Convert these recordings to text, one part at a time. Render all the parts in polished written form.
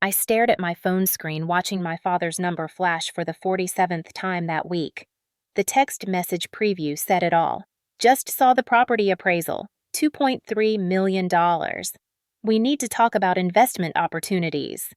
I stared at my phone screen, watching my father's number flash for the 47th time that week. The text message preview said it all. Just saw the property appraisal, $2.3 million. We need to talk about investment opportunities.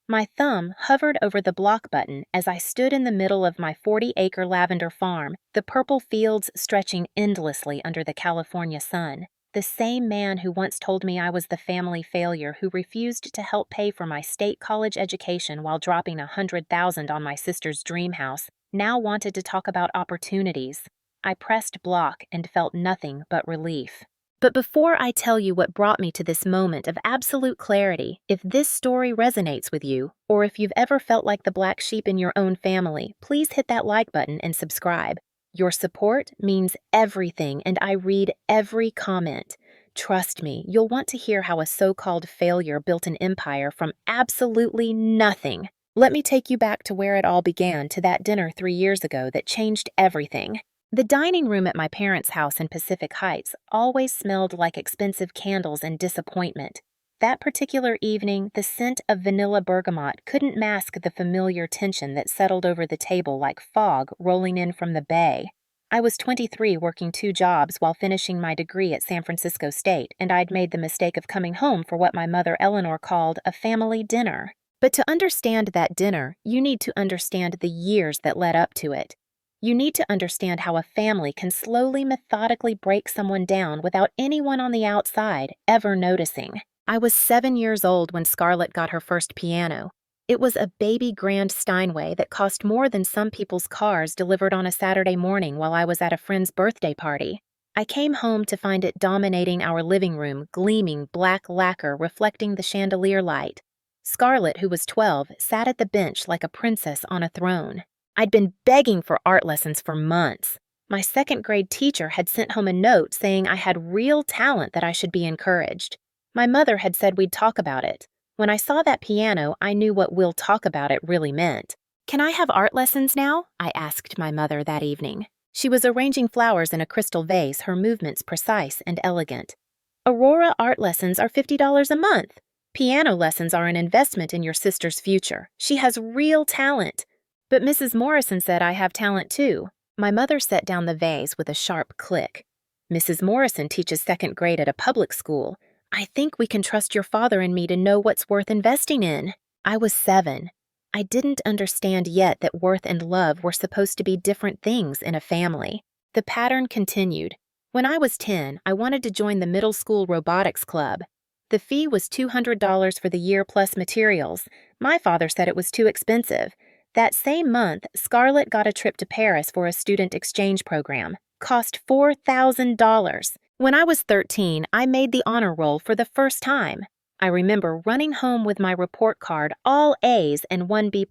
My thumb hovered over the block button as I stood in the middle of my 40-acre lavender farm, the purple fields stretching endlessly under the California sun. The same man who once told me I was the family failure who refused to help pay for my state college education while dropping $100,000 on my sister's dream house now wanted to talk about opportunities. I pressed block and felt nothing but relief. But before I tell you what brought me to this moment of absolute clarity, if this story resonates with you, or if you've ever felt like the black sheep in your own family, please hit that like button and subscribe. Your support means everything, and I read every comment. Trust me, you'll want to hear how a so-called failure built an empire from absolutely nothing. Let me take you back to where it all began, to that dinner 3 years ago that changed everything. The dining room at my parents' house in Pacific Heights always smelled like expensive candles and disappointment. That particular evening, the scent of vanilla bergamot couldn't mask the familiar tension that settled over the table like fog rolling in from the bay. I was 23, working 2 jobs while finishing my degree at San Francisco State, and I'd made the mistake of coming home for what my mother Eleanor called a family dinner. But to understand that dinner, you need to understand the years that led up to it. You need to understand how a family can slowly, methodically break someone down without anyone on the outside ever noticing. I was 7 years old when Scarlett got her first piano. It was a baby grand Steinway that cost more than some people's cars delivered on a Saturday morning while I was at a friend's birthday party. I came home to find it dominating our living room, gleaming black lacquer reflecting the chandelier light. Scarlett, who was 12, sat at the bench like a princess on a throne. I'd been begging for art lessons for months. My second-grade teacher had sent home a note saying I had real talent that I should be encouraged. My mother had said we'd talk about it. When I saw that piano, I knew what "we'll talk about it" really meant. "Can I have art lessons now?" I asked my mother that evening. She was arranging flowers in a crystal vase, her movements precise and elegant. "Aurora art lessons are $50 a month. Piano lessons are an investment in your sister's future. She has real talent." "But Mrs. Morrison said I have talent too." My mother set down the vase with a sharp click. "Mrs. Morrison teaches 2nd grade at a public school. I think we can trust your father and me to know what's worth investing in." I was 7. I didn't understand yet that worth and love were supposed to be different things in a family. The pattern continued. When I was 10, I wanted to join the middle school robotics club. The fee was $200 for the year plus materials. My father said it was too expensive. That same month, Scarlett got a trip to Paris for a student exchange program. Cost $4,000. When I was 13, I made the honor roll for the first time. I remember running home with my report card, all A's and 1 B+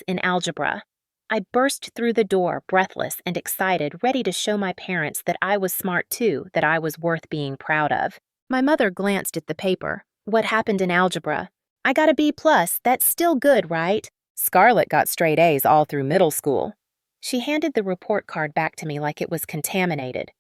in algebra. I burst through the door, breathless and excited, ready to show my parents that I was smart too, that I was worth being proud of. My mother glanced at the paper. "What happened in algebra?" "I got a B+. That's still good, right?" "Scarlett got straight A's all through middle school." She handed the report card back to me like it was contaminated.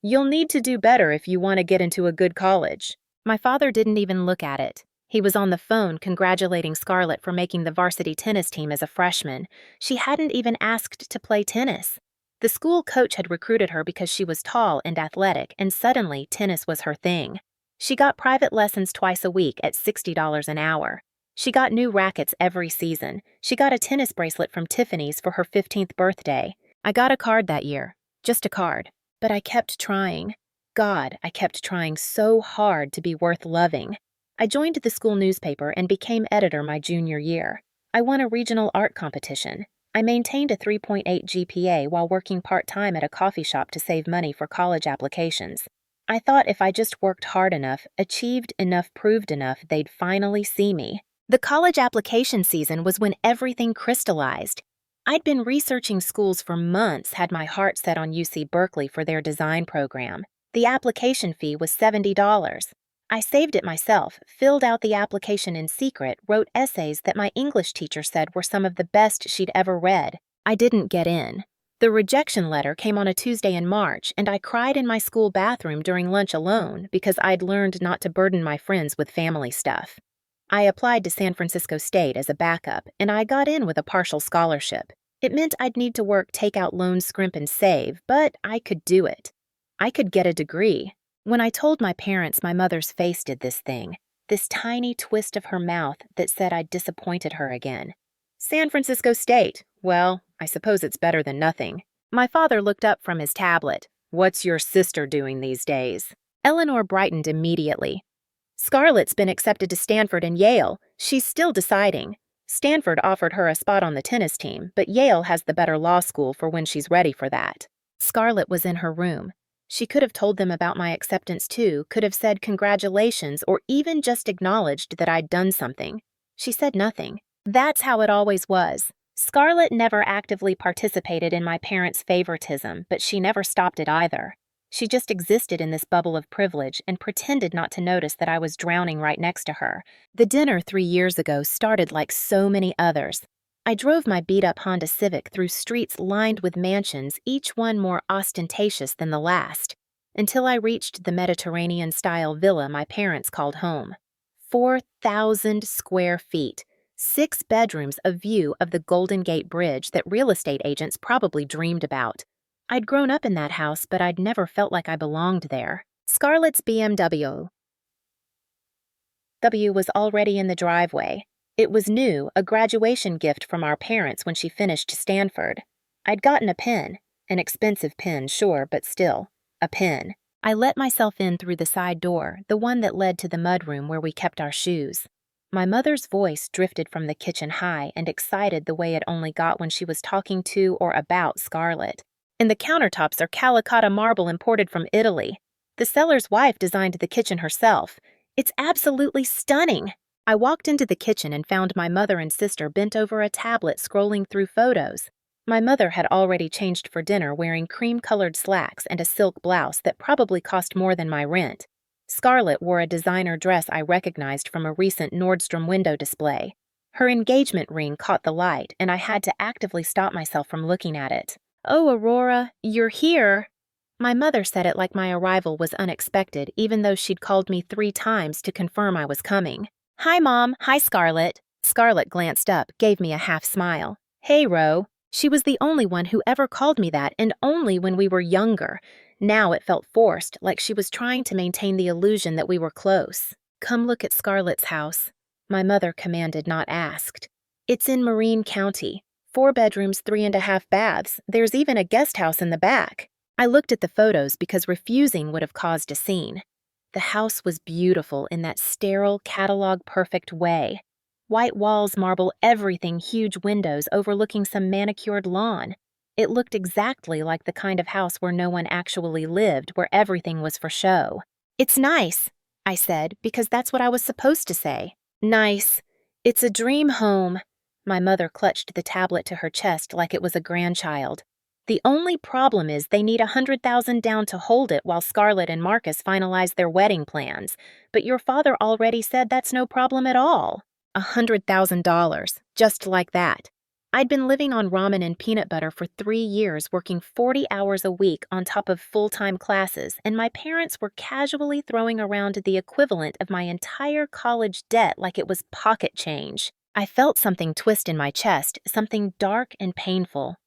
"You'll need to do better if you want to get into a good college." My father didn't even look at it. He was on the phone congratulating Scarlett for making the varsity tennis team as a freshman. She hadn't even asked to play tennis. The school coach had recruited her because she was tall and athletic, and suddenly tennis was her thing. She got private lessons twice a week at $60 an hour. She got new rackets every season. She got a tennis bracelet from Tiffany's for her 15th birthday. I got a card that year. Just a card. But I kept trying. God, I kept trying so hard to be worth loving. I joined the school newspaper and became editor my junior year. I won a regional art competition. I maintained a 3.8 GPA while working part-time at a coffee shop to save money for college applications. I thought if I just worked hard enough, achieved enough, proved enough, they'd finally see me. The college application season was when everything crystallized. I'd been researching schools for months, had my heart set on UC Berkeley for their design program. The application fee was $70. I saved it myself, filled out the application in secret, wrote essays that my English teacher said were some of the best she'd ever read. I didn't get in. The rejection letter came on a Tuesday in March, and I cried in my school bathroom during lunch alone because I'd learned not to burden my friends with family stuff. I applied to San Francisco State as a backup, and I got in with a partial scholarship. It meant I'd need to work, take out loans, scrimp, and save, but I could do it. I could get a degree. When I told my parents, my mother's face did this thing, this tiny twist of her mouth that said I'd disappointed her again. San Francisco State. Well, I suppose it's better than nothing. My father looked up from his tablet. What's your sister doing these days? Eleanor brightened immediately. Scarlett's been accepted to Stanford and Yale. She's still deciding. Stanford offered her a spot on the tennis team, but Yale has the better law school for when she's ready for that. Scarlett was in her room. She could have told them about my acceptance too, could have said congratulations, or even just acknowledged that I'd done something. She said nothing. That's how it always was. Scarlett never actively participated in my parents' favoritism, but she never stopped it either. She just existed in this bubble of privilege and pretended not to notice that I was drowning right next to her. The dinner 3 years ago started like so many others. I drove my beat-up Honda Civic through streets lined with mansions, each one more ostentatious than the last, until I reached the Mediterranean-style villa my parents called home. 4,000 square feet, 6 bedrooms, a view of the Golden Gate Bridge that real estate agents probably dreamed about. I'd grown up in that house, but I'd never felt like I belonged there. Scarlett's BMW was already in the driveway. It was new, a graduation gift from our parents when she finished Stanford. I'd gotten a pen. An expensive pen, sure, but still, a pen. I let myself in through the side door, the one that led to the mudroom where we kept our shoes. My mother's voice drifted from the kitchen high and excited the way it only got when she was talking to or about Scarlett. And the countertops are Calicotta marble imported from Italy. The seller's wife designed the kitchen herself. It's absolutely stunning. I walked into the kitchen and found my mother and sister bent over a tablet scrolling through photos. My mother had already changed for dinner wearing cream-colored slacks and a silk blouse that probably cost more than my rent. Scarlett wore a designer dress I recognized from a recent Nordstrom window display. Her engagement ring caught the light, and I had to actively stop myself from looking at it. "Oh, Aurora, you're here." My mother said it like my arrival was unexpected, even though she'd called me 3 times to confirm I was coming. "Hi, Mom. Hi, Scarlett." Scarlett glanced up, gave me a half smile. "Hey, Ro." She was the only one who ever called me that, and only when we were younger. Now it felt forced, like she was trying to maintain the illusion that we were close. "Come look at Scarlett's house," my mother commanded, not asked. "It's in Marine County. 4 bedrooms, 3.5 baths. There's even a guest house in the back." I looked at the photos because refusing would have caused a scene. The house was beautiful in that sterile, catalog-perfect way. White walls, marble, everything, huge windows overlooking some manicured lawn. It looked exactly like the kind of house where no one actually lived, where everything was for show. "It's nice," I said, because that's what I was supposed to say. "Nice. It's a dream home." My mother clutched the tablet to her chest like it was a grandchild. "The only problem is they need $100,000 down to hold it while Scarlett and Marcus finalize their wedding plans. But your father already said that's no problem at all." $100,000, just like that. I'd been living on ramen and peanut butter for 3 years, working 40 hours a week on top of full-time classes, and my parents were casually throwing around the equivalent of my entire college debt like it was pocket change. I felt something twist in my chest, something dark and painful.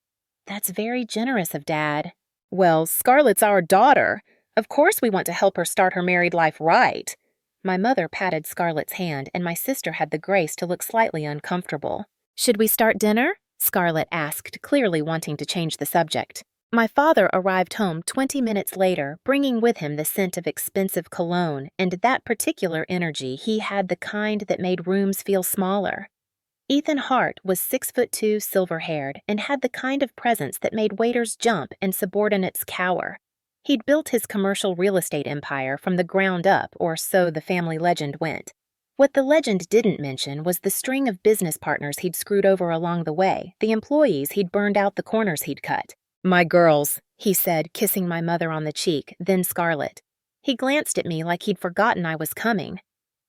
"That's very generous of Dad." "Well, Scarlett's our daughter. Of course we want to help her start her married life right." My mother patted Scarlett's hand, and my sister had the grace to look slightly uncomfortable. "Should we start dinner?" Scarlett asked, clearly wanting to change the subject. My father arrived home 20 minutes later, bringing with him the scent of expensive cologne, and that particular energy. He had the kind that made rooms feel smaller. Ethan Hart was 6'2", silver-haired, and had the kind of presence that made waiters jump and subordinates cower. He'd built his commercial real estate empire from the ground up, or so the family legend went. What the legend didn't mention was the string of business partners he'd screwed over along the way, the employees he'd burned out, the corners he'd cut. "My girls," he said, kissing my mother on the cheek, then Scarlett. He glanced at me like he'd forgotten I was coming.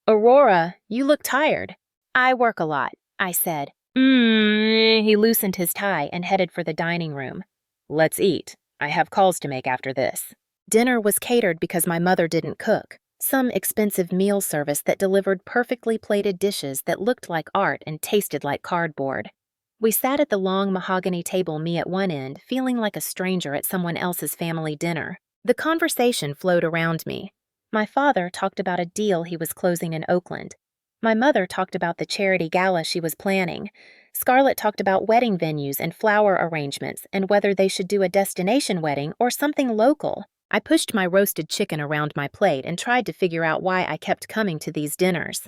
"Aurora, you look tired." "I work a lot," I said. He loosened his tie and headed for the dining room. "Let's eat. I have calls to make after this." Dinner was catered because my mother didn't cook. Some expensive meal service that delivered perfectly plated dishes that looked like art and tasted like cardboard. We sat at the long mahogany table, me at one end, feeling like a stranger at someone else's family dinner. The conversation flowed around me. My father talked about a deal he was closing in Oakland. My mother talked about the charity gala she was planning. Scarlett talked about wedding venues and flower arrangements and whether they should do a destination wedding or something local. I pushed my roasted chicken around my plate and tried to figure out why I kept coming to these dinners.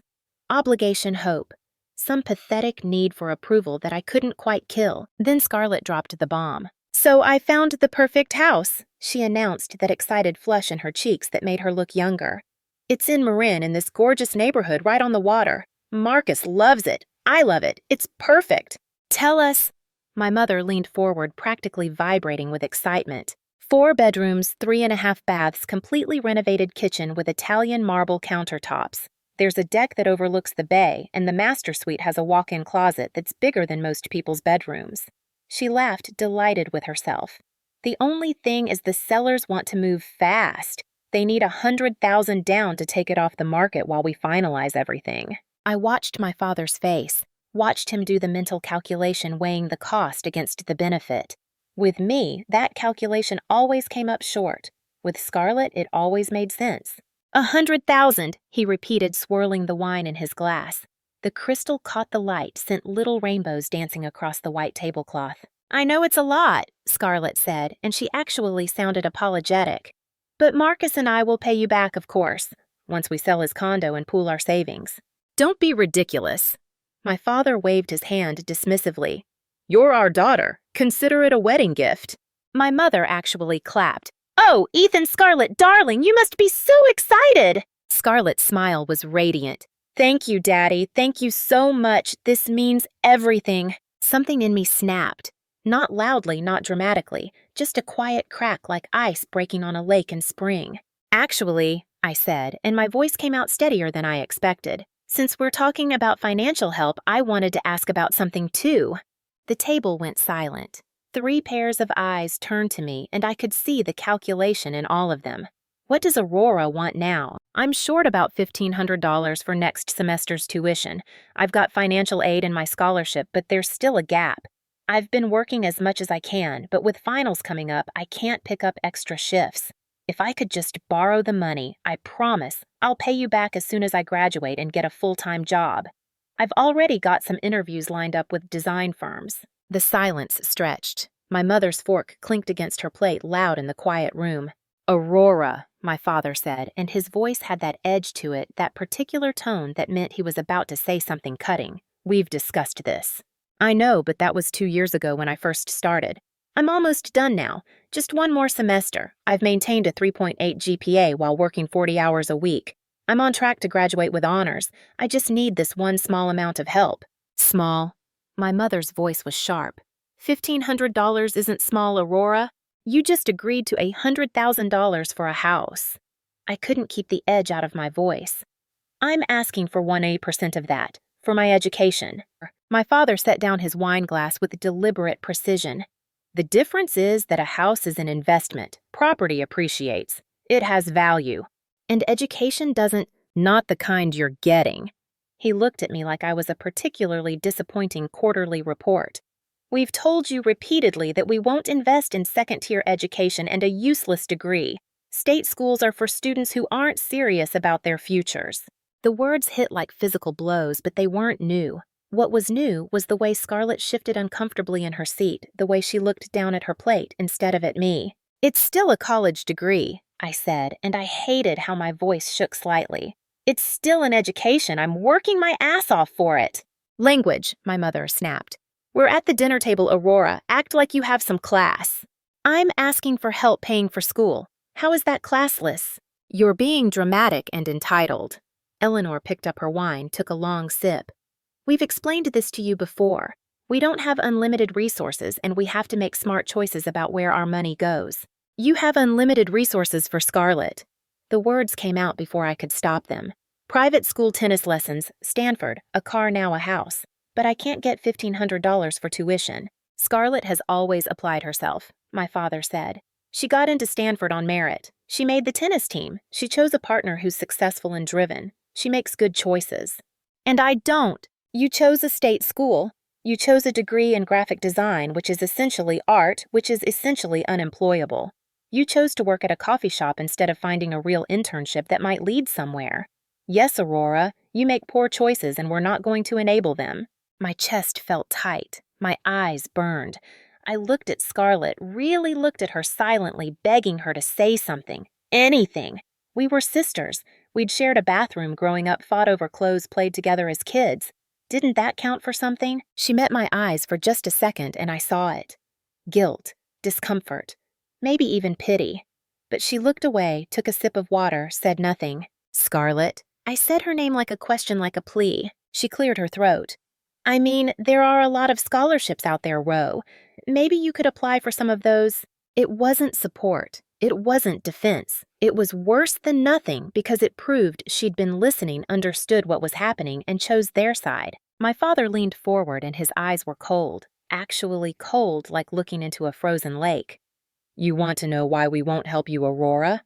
Obligation, hope. Some pathetic need for approval that I couldn't quite kill. Then Scarlett dropped the bomb. "So I found the perfect house," she announced, that excited flush in her cheeks that made her look younger. "It's in Marin, in this gorgeous neighborhood right on the water. Marcus loves it. I love it. It's perfect." "Tell us." My mother leaned forward, practically vibrating with excitement. 4 bedrooms, 3.5 baths, completely renovated kitchen with Italian marble countertops. There's a deck that overlooks the bay, and the master suite has a walk-in closet that's bigger than most people's bedrooms. She laughed, delighted with herself. "The only thing is the sellers want to move fast. They need $100,000 down to take it off the market while we finalize everything." I watched my father's face, watched him do the mental calculation weighing the cost against the benefit. With me, that calculation always came up short. With Scarlett, it always made sense. $100,000, he repeated, swirling the wine in his glass. The crystal caught the light, sent little rainbows dancing across the white tablecloth. "I know it's a lot," Scarlett said, and she actually sounded apologetic. "But Marcus and I will pay you back, of course, once we sell his condo and pool our savings." "Don't be ridiculous." My father waved his hand dismissively. "You're our daughter. Consider it a wedding gift." My mother actually clapped. "Oh, Ethan, Scarlett, darling, you must be so excited!" Scarlett's smile was radiant. "Thank you, Daddy. Thank you so much. This means everything." Something in me snapped. Not loudly, not dramatically, just a quiet crack like ice breaking on a lake in spring. "Actually," I said, and my voice came out steadier than I expected. "Since we're talking about financial help, I wanted to ask about something too." The table went silent. 3 pairs of eyes turned to me, and I could see the calculation in all of them. What does Aurora want now? I'm short about $1,500 for next semester's tuition. I've got financial aid in my scholarship, but there's still a gap. I've been working as much as I can, but with finals coming up, I can't pick up extra shifts. If I could just borrow the money, I promise I'll pay you back as soon as I graduate and get a full-time job. I've already got some interviews lined up with design firms." The silence stretched. My mother's fork clinked against her plate loud in the quiet room. "Aurora," my father said, and his voice had that edge to it, that particular tone that meant he was about to say something cutting. "We've discussed this." "I know, but that was 2 years ago when I first started. I'm almost done now. Just 1 more semester. I've maintained a 3.8 GPA while working 40 hours a week. I'm on track to graduate with honors. I just need this one small amount of help." "Small?" My mother's voice was sharp. $1,500 isn't small, Aurora. You just agreed to $100,000 for a house." I couldn't keep the edge out of my voice. "I'm asking for 180% of that, for my education." My father set down his wine glass with deliberate precision. "The difference is that a house is an investment. Property appreciates. It has value. And education doesn't, not the kind you're getting." He looked at me like I was a particularly disappointing quarterly report. "We've told you repeatedly that we won't invest in second-tier education and a useless degree. State schools are for students who aren't serious about their futures." The words hit like physical blows, but they weren't new. What was new was the way Scarlett shifted uncomfortably in her seat, the way she looked down at her plate instead of at me. "It's still a college degree," I said, and I hated how my voice shook slightly. "It's still an education. I'm working my ass off for it." "Language," my mother snapped. "We're at the dinner table, Aurora. Act like you have some class." "I'm asking for help paying for school. How is that classless?" "You're being dramatic and entitled." Eleanor picked up her wine, took a long sip. "We've explained this to you before. We don't have unlimited resources, and we have to make smart choices about where our money goes. You have unlimited resources for Scarlett." The words came out before I could stop them. "Private school tennis lessons, Stanford, a car, now a house. But I can't get $1,500 for tuition." "Scarlett has always applied herself," my father said. She got into Stanford on merit. She made the tennis team. She chose a partner who's successful and driven. She makes good choices. And I don't. You chose a state school. You chose a degree in graphic design, which is essentially art, which is essentially unemployable. You chose to work at a coffee shop instead of finding a real internship that might lead somewhere. Yes, Aurora, you make poor choices and we're not going to enable them. My chest felt tight. My eyes burned. I looked at Scarlett, really looked at her silently, begging her to say something. Anything. We were sisters. We'd shared a bathroom growing up, fought over clothes, played together as kids. Didn't that count for something? She met my eyes for just a second and I saw it. Guilt, discomfort, maybe even pity. But she looked away, took a sip of water, said nothing. Scarlett. I said her name like a question, like a plea. She cleared her throat. I mean, there are a lot of scholarships out there, Ro. Maybe you could apply for some of those. It wasn't support. It wasn't defense. It was worse than nothing because it proved she'd been listening, understood what was happening, and chose their side. My father leaned forward and his eyes were cold, actually cold, like looking into a frozen lake. You want to know why we won't help you, Aurora?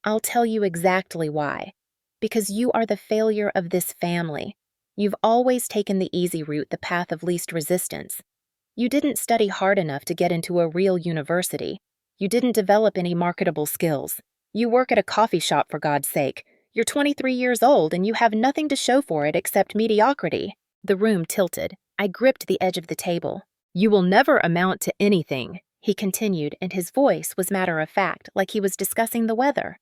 I'll tell you exactly why. Because you are the failure of this family. You've always taken the easy route, the path of least resistance. You didn't study hard enough to get into a real university. You didn't develop any marketable skills. You work at a coffee shop, for God's sake. You're 23 years old and you have nothing to show for it except mediocrity. The room tilted. I gripped the edge of the table. You will never amount to anything, he continued, and his voice was matter-of-fact, like he was discussing the weather.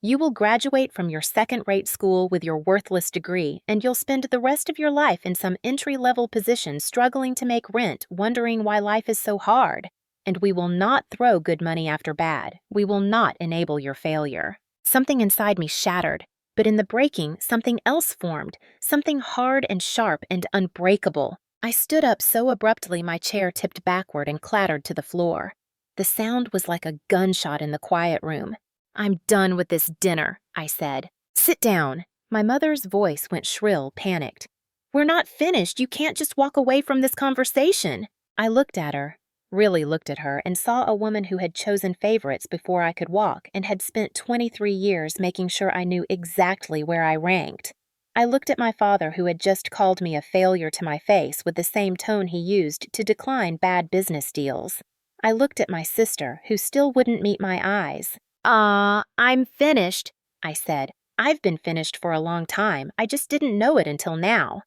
You will graduate from your second-rate school with your worthless degree, and you'll spend the rest of your life in some entry-level position struggling to make rent, wondering why life is so hard. And we will not throw good money after bad. We will not enable your failure. Something inside me shattered, but in the breaking, something else formed, something hard and sharp and unbreakable. I stood up so abruptly my chair tipped backward and clattered to the floor. The sound was like a gunshot in the quiet room. I'm done with this dinner, I said. Sit down. My mother's voice went shrill, panicked. We're not finished. You can't just walk away from this conversation. I looked at her, really looked at her, and saw a woman who had chosen favorites before I could walk and had spent 23 years making sure I knew exactly where I ranked. I looked at my father, who had just called me a failure to my face with the same tone he used to decline bad business deals. I looked at my sister, who still wouldn't meet my eyes. I'm finished, I said. I've been finished for a long time. I just didn't know it until now.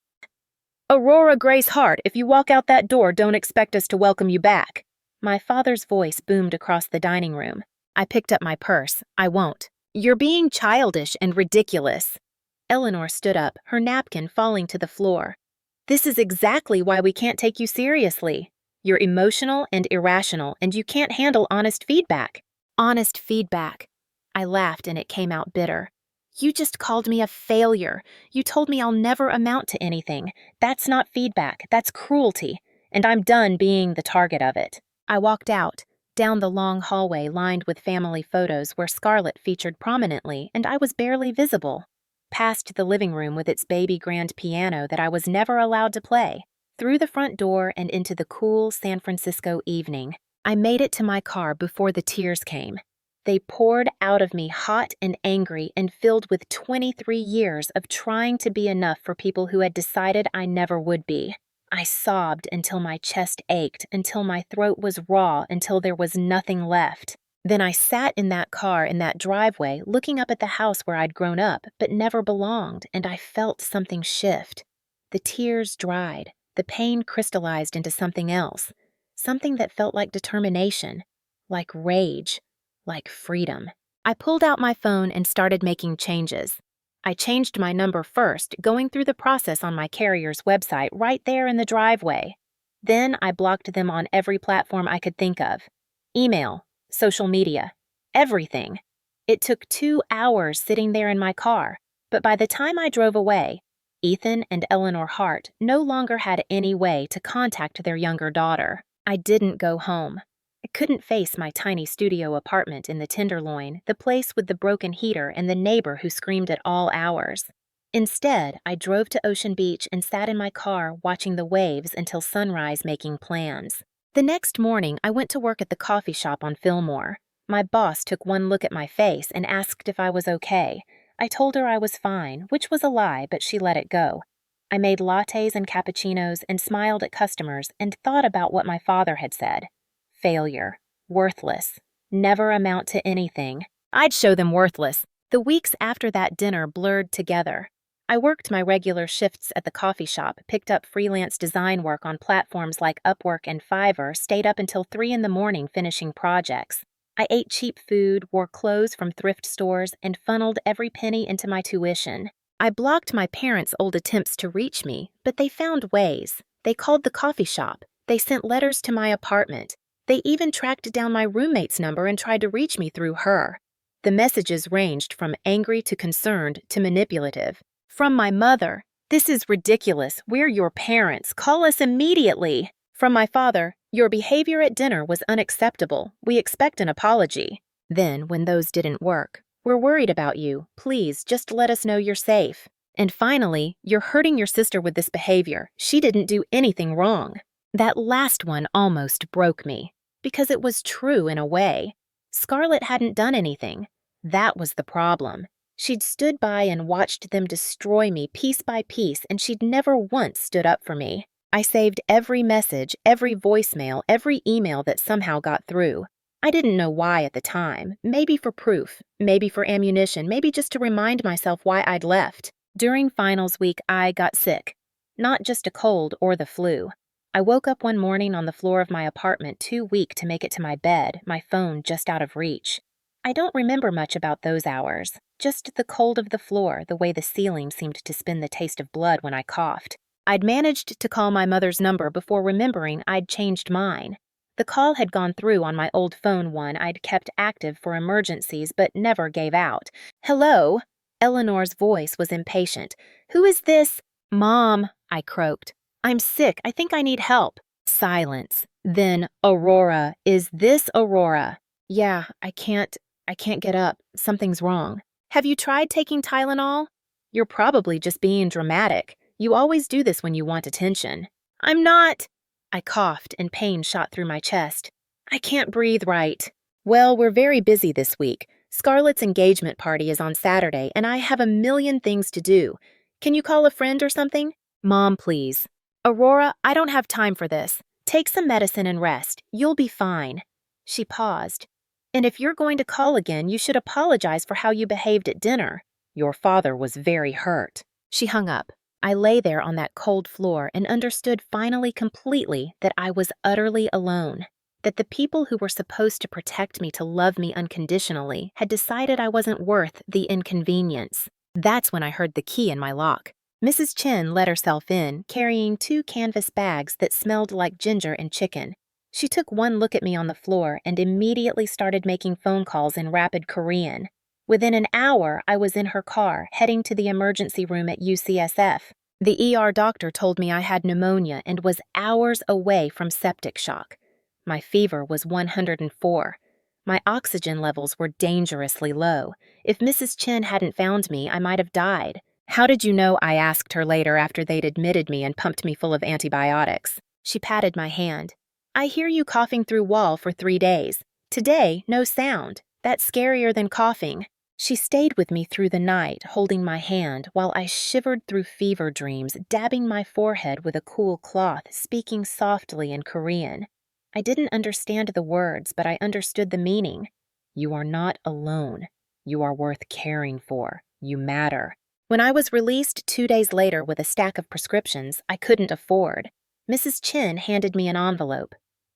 Aurora Grace Hart, if you walk out that door, don't expect us to welcome you back. My father's voice boomed across the dining room. I picked up my purse. I won't. You're being childish and ridiculous. Eleanor stood up, her napkin falling to the floor. This is exactly why we can't take you seriously. You're emotional and irrational, and you can't handle honest feedback. Honest feedback. I laughed and it came out bitter. You just called me a failure. You told me I'll never amount to anything. That's not feedback. That's cruelty. And I'm done being the target of it. I walked out, down the long hallway lined with family photos where Scarlett featured prominently and I was barely visible. Past the living room with its baby grand piano that I was never allowed to play. Through the front door and into the cool San Francisco evening. I made it to my car before the tears came. They poured out of me hot and angry and filled with 23 years of trying to be enough for people who had decided I never would be. I sobbed until my chest ached, until my throat was raw, until there was nothing left. Then I sat in that car in that driveway looking up at the house where I'd grown up but never belonged, and I felt something shift. The tears dried. The pain crystallized into something else. Something that felt like determination, like rage, like freedom. I pulled out my phone and started making changes. I changed my number first, going through the process on my carrier's website right there in the driveway. Then I blocked them on every platform I could think of. Email, social media, everything. It took 2 hours sitting there in my car, but by the time I drove away, Ethan and Eleanor Hart no longer had any way to contact their younger daughter. I didn't go home. I couldn't face my tiny studio apartment in the Tenderloin, the place with the broken heater and the neighbor who screamed at all hours. Instead, I drove to Ocean Beach and sat in my car watching the waves until sunrise making plans. The next morning, I went to work at the coffee shop on Fillmore. My boss took one look at my face and asked if I was okay. I told her I was fine, which was a lie, but she let it go. I made lattes and cappuccinos and smiled at customers and thought about what my father had said. Failure. Worthless. Never amount to anything. I'd show them worthless. The weeks after that dinner blurred together. I worked my regular shifts at the coffee shop, picked up freelance design work on platforms like Upwork and Fiverr, stayed up until 3 in the morning finishing projects. I ate cheap food, wore clothes from thrift stores, and funneled every penny into my tuition. I blocked my parents' old attempts to reach me, but they found ways. They called the coffee shop. They sent letters to my apartment. They even tracked down my roommate's number and tried to reach me through her. The messages ranged from angry to concerned to manipulative. From my mother, "This is ridiculous. We're your parents. Call us immediately." From my father, "Your behavior at dinner was unacceptable. We expect an apology." Then, when those didn't work, "We're worried about you. Please, just let us know you're safe." And finally, "You're hurting your sister with this behavior. She didn't do anything wrong." That last one almost broke me, because it was true in a way. Scarlett hadn't done anything. That was the problem. She'd stood by and watched them destroy me piece by piece, and she'd never once stood up for me. I saved every message, every voicemail, every email that somehow got through. I didn't know why at the time. Maybe for proof, maybe for ammunition, maybe just to remind myself why I'd left. During finals week, I got sick. Not just a cold or the flu. I woke up one morning on the floor of my apartment, too weak to make it to my bed, my phone just out of reach. I don't remember much about those hours, just the cold of the floor, the way the ceiling seemed to spin the taste of blood when I coughed. I'd managed to call my mother's number before remembering I'd changed mine. The call had gone through on my old phone, one I'd kept active for emergencies but never gave out. "Hello?" Eleanor's voice was impatient. "Who is this?" "Mom," I croaked. "I'm sick. I think I need help." Silence. Then, "Aurora, is this Aurora?" "Yeah, I can't get up. Something's wrong." "Have you tried taking Tylenol?" "You're probably just being dramatic. You always do this when you want attention." "I'm not." I coughed and pain shot through my chest. "I can't breathe right." "Well, we're very busy this week. Scarlett's engagement party is on Saturday, and I have a million things to do. Can you call a friend or something?" "Mom, please." "Aurora, I don't have time for this. Take some medicine and rest. You'll be fine." She paused. "And if you're going to call again, you should apologize for how you behaved at dinner. Your father was very hurt." She hung up. I lay there on that cold floor and understood finally completely that I was utterly alone. That the people who were supposed to protect me, to love me unconditionally, had decided I wasn't worth the inconvenience. That's when I heard the key in my lock. Mrs. Chen let herself in, carrying 2 canvas bags that smelled like ginger and chicken. She took one look at me on the floor and immediately started making phone calls in rapid Korean. Within an hour, I was in her car, heading to the emergency room at UCSF. The ER doctor told me I had pneumonia and was hours away from septic shock. My fever was 104. My oxygen levels were dangerously low. If Mrs. Chen hadn't found me, I might have died. "How did you know?" I asked her later after they'd admitted me and pumped me full of antibiotics. She patted my hand. "I hear you coughing through wall for 3 days. Today, no sound. That's scarier than coughing." She stayed with me through the night, holding my hand, while I shivered through fever dreams, dabbing my forehead with a cool cloth, speaking softly in Korean. I didn't understand the words, but I understood the meaning. "You are not alone. You are worth caring for. You matter." When I was released 2 days later with a stack of prescriptions I couldn't afford, Mrs. Chen handed me an envelope.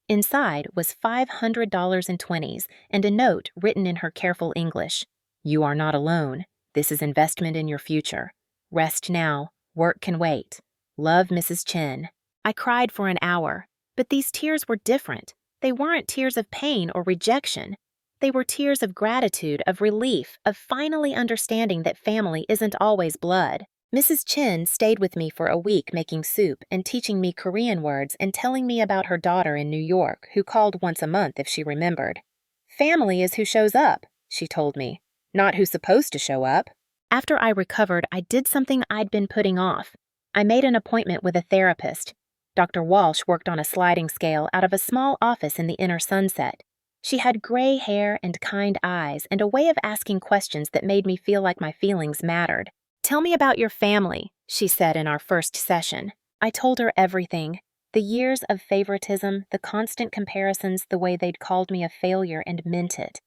Inside was $500 in 20s and a note written in her careful English. "You are not alone. This is investment in your future. Rest now. Work can wait. Love, Mrs. Chen." I cried for an hour, but these tears were different. They weren't tears of pain or rejection. They were tears of gratitude, of relief, of finally understanding that family isn't always blood. Mrs. Chen stayed with me for a week making soup and teaching me Korean words and telling me about her daughter in New York who called once a month if she remembered. "Family is who shows up," she told me, "not who's supposed to show up." After I recovered, I did something I'd been putting off. I made an appointment with a therapist. Dr. Walsh worked on a sliding scale out of a small office in the inner Sunset. She had gray hair and kind eyes and a way of asking questions that made me feel like my feelings mattered. "Tell me about your family," she said in our first session. I told her everything. The years of favoritism, the constant comparisons, the way they'd called me a failure and meant it.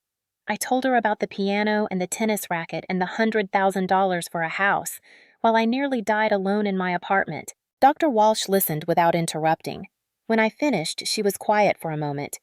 I told her about the piano and the tennis racket and the $100,000 for a house, while I nearly died alone in my apartment. Dr. Walsh listened without interrupting. When I finished, she was quiet for a moment.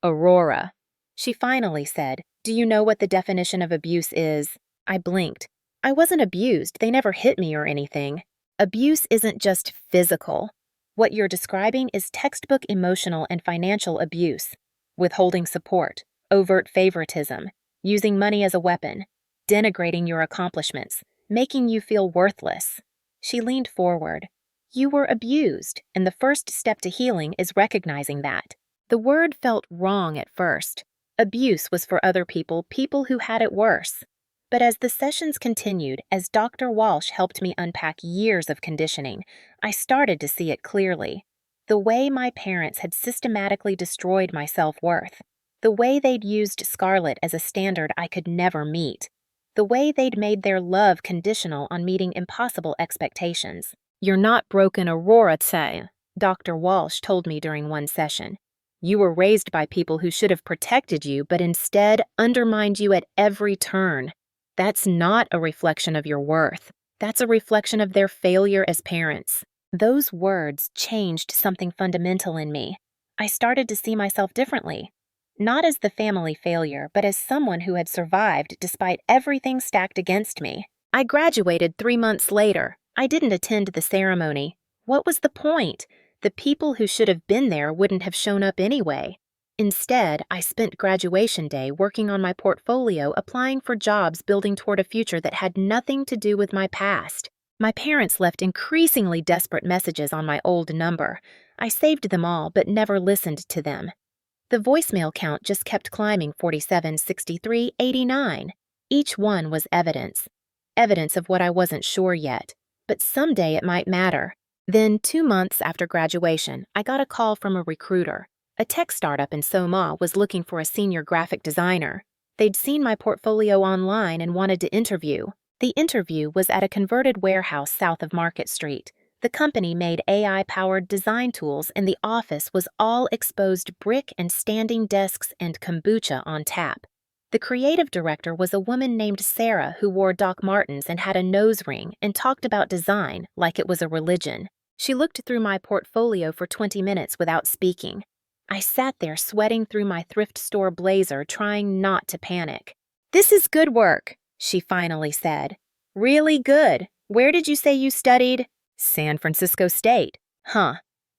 "Aurora," she finally said, "do you know what the definition of abuse is?" I blinked. I wasn't abused. They never hit me or anything. Abuse isn't just physical. What you're describing is textbook emotional and financial abuse. Withholding support, overt favoritism, using money as a weapon, denigrating your accomplishments, making you feel worthless. She leaned forward. You were abused, and the first step to healing is recognizing that. The word felt wrong at first. Abuse was for other people, people who had it worse. But as the sessions continued, as Dr. Walsh helped me unpack years of conditioning, I started to see it clearly. The way my parents had systematically destroyed my self-worth. The way they'd used Scarlett as a standard I could never meet. The way they'd made their love conditional on meeting impossible expectations. "You're not broken, Aurora Tse," Dr. Walsh told me during one session. "You were raised by people who should have protected you, but instead undermined you at every turn. That's not a reflection of your worth. That's a reflection of their failure as parents." Those words changed something fundamental in me. I started to see myself differently. Not as the family failure, but as someone who had survived despite everything stacked against me. I graduated 3 months later. I didn't attend the ceremony. What was the point? The people who should have been there wouldn't have shown up anyway. Instead, I spent graduation day working on my portfolio, applying for jobs, building toward a future that had nothing to do with my past. My parents left increasingly desperate messages on my old number. I saved them all, but never listened to them. The voicemail count just kept climbing: 47, 63, 89. Each one was evidence. Evidence of what I wasn't sure yet. But someday it might matter. Then, 2 months after graduation, I got a call from a recruiter. A tech startup in Soma was looking for a senior graphic designer. They'd seen my portfolio online and wanted to interview. The interview was at a converted warehouse south of Market Street. The company made AI-powered design tools, and the office was all exposed brick and standing desks and kombucha on tap. The creative director was a woman named Sarah who wore Doc Martens and had a nose ring and talked about design like it was a religion. She looked through my portfolio for 20 minutes without speaking. I sat there sweating through my thrift store blazer, trying not to panic. "This is good work," she finally said. "Really good. Where did you say you studied?" "San Francisco State." "Huh.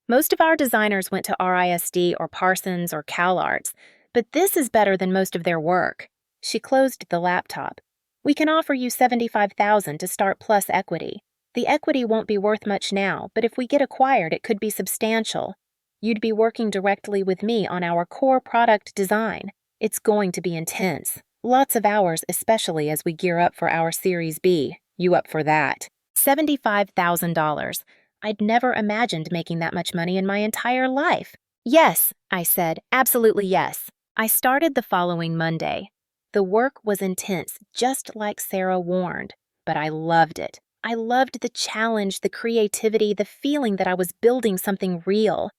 Most of our designers went to RISD or Parsons or CalArts, but this is better than most of their work." She closed the laptop. "We can offer you $75,000 to start plus equity. The equity won't be worth much now, but if we get acquired, it could be substantial. You'd be working directly with me on our core product design. It's going to be intense. Lots of hours, especially as we gear up for our Series B. You up for that?" $75,000. I'd never imagined making that much money in my entire life. "Yes," I said, "absolutely yes." I started the following Monday. The work was intense, just like Sarah warned, but I loved it. I loved the challenge, the creativity, the feeling that I was building something real.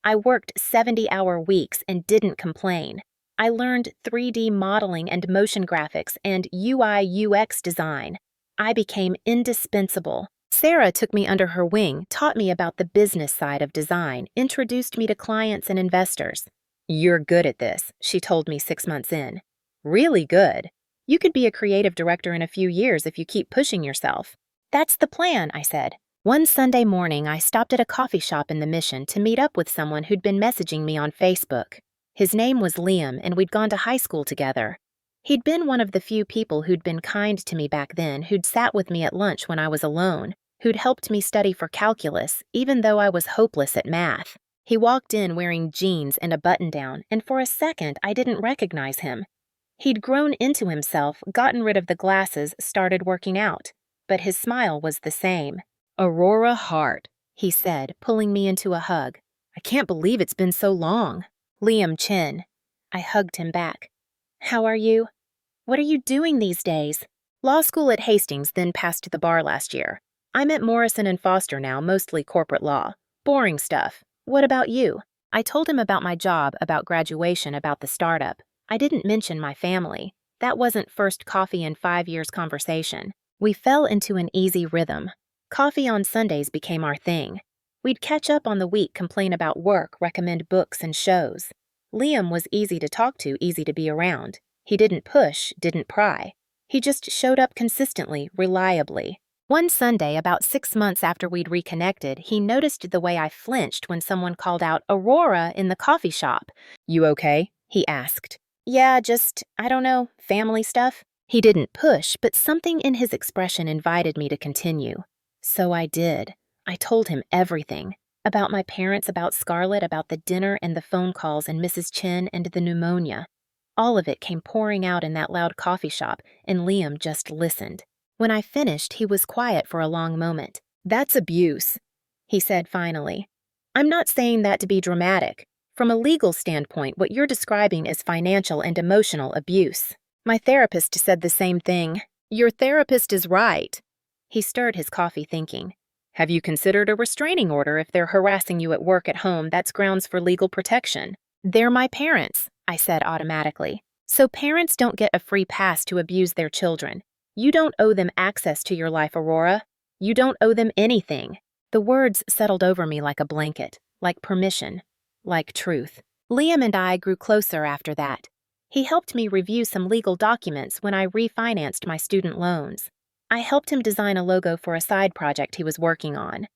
I worked 70-hour weeks and didn't complain. I learned 3D modeling and motion graphics and UI/UX design. I became indispensable. Sarah took me under her wing, taught me about the business side of design, introduced me to clients and investors. "You're good at this," she told me 6 months in. "Really good. You could be a creative director in a few years if you keep pushing yourself." "That's the plan," I said. One Sunday morning, I stopped at a coffee shop in the Mission to meet up with someone who'd been messaging me on Facebook. His name was Liam, and we'd gone to high school together. He'd been one of the few people who'd been kind to me back then, who'd sat with me at lunch when I was alone, who'd helped me study for calculus, even though I was hopeless at math. He walked in wearing jeans and a button-down, and for a second I didn't recognize him. He'd grown into himself, gotten rid of the glasses, started working out. But his smile was the same. "Aurora Hart," he said, pulling me into a hug. "I can't believe it's been so long." Liam Chin. I hugged him back. How are you? What are you doing these days? Law school at Hastings, then passed the bar last year. I'm at Morrison and Foster now, mostly corporate law. Boring stuff. What about you? I told him about my job, about graduation, about the startup. I didn't mention my family. That wasn't first coffee in 5 years conversation. We fell into an easy rhythm. Coffee on Sundays became our thing. We'd catch up on the week, complain about work, recommend books and shows. Liam was easy to talk to, easy to be around. He didn't push, didn't pry. He just showed up consistently, reliably. One Sunday, about 6 months after we'd reconnected, he noticed the way I flinched when someone called out Aurora in the coffee shop. You okay? He asked. Yeah, just, I don't know, family stuff. He didn't push, but something in his expression invited me to continue. So I did. I told him everything. About my parents, about Scarlett, about the dinner and the phone calls and Mrs. Chen and the pneumonia. All of it came pouring out in that loud coffee shop, and Liam just listened. When I finished, he was quiet for a long moment. That's abuse, he said finally. I'm not saying that to be dramatic. From a legal standpoint, what you're describing is financial and emotional abuse. My therapist said the same thing. Your therapist is right. He stirred his coffee, thinking. Have you considered a restraining order if they're harassing you at work, at home? That's grounds for legal protection. They're my parents, I said automatically. So parents don't get a free pass to abuse their children. You don't owe them access to your life, Aurora. You don't owe them anything. The words settled over me like a blanket, like permission, like truth. Liam and I grew closer after that. He helped me review some legal documents when I refinanced my student loans. I helped him design a logo for a side project he was working on.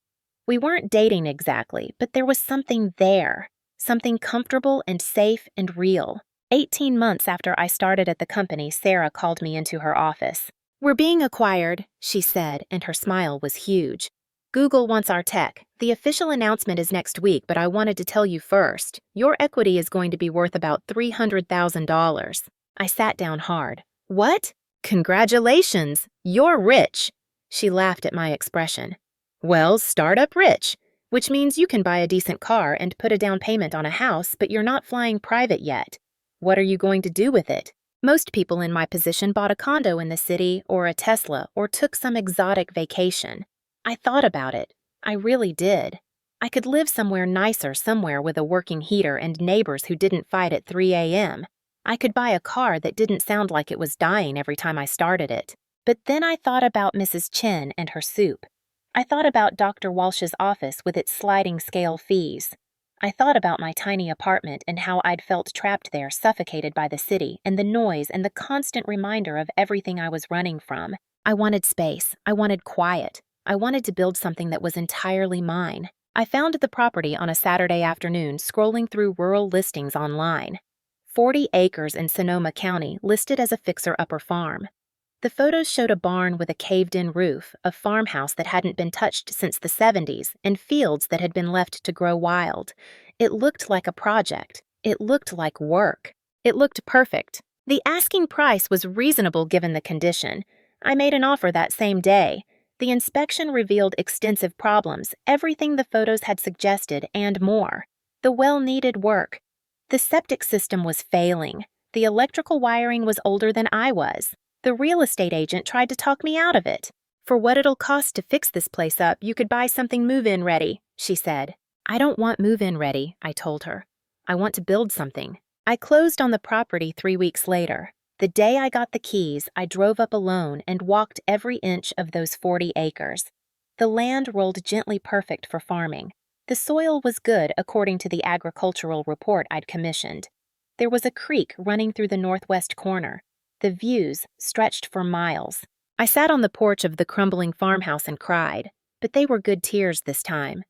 We weren't dating exactly, but there was something there, something comfortable and safe and real. 18 months after I started at the company, Sarah called me into her office. We're being acquired, she said, and her smile was huge. Google wants our tech. The official announcement is next week, but I wanted to tell you first. Your equity is going to be worth about $300,000. I sat down hard. What? Congratulations! You're rich! She laughed at my expression. Well, startup rich, which means you can buy a decent car and put a down payment on a house, but you're not flying private yet. What are you going to do with it? Most people in my position bought a condo in the city or a Tesla or took some exotic vacation. I thought about it. I really did. I could live somewhere nicer, somewhere with a working heater and neighbors who didn't fight at 3 a.m. I could buy a car that didn't sound like it was dying every time I started it. But then I thought about Mrs. Chen and her soup. I thought about Dr. Walsh's office with its sliding scale fees. I thought about my tiny apartment and how I'd felt trapped there, suffocated by the city and the noise and the constant reminder of everything I was running from. I wanted space. I wanted quiet. I wanted to build something that was entirely mine. I found the property on a Saturday afternoon scrolling through rural listings online. 40 acres in Sonoma County, listed as a fixer-upper farm. The photos showed a barn with a caved-in roof, a farmhouse that hadn't been touched since the 70s, and fields that had been left to grow wild. It looked like a project. It looked like work. It looked perfect. The asking price was reasonable given the condition. I made an offer that same day. The inspection revealed extensive problems, everything the photos had suggested, and more. The well needed work. The septic system was failing. The electrical wiring was older than I was. The real estate agent tried to talk me out of it. For what it'll cost to fix this place up, you could buy something move-in ready, she said. I don't want move-in ready, I told her. I want to build something. I closed on the property 3 weeks later. The day I got the keys, I drove up alone and walked every inch of those 40 acres. The land rolled gently perfect for farming. The soil was good according to the agricultural report I'd commissioned. There was a creek running through the northwest corner. The views stretched for miles. I sat on the porch of the crumbling farmhouse and cried, but they were good tears this time.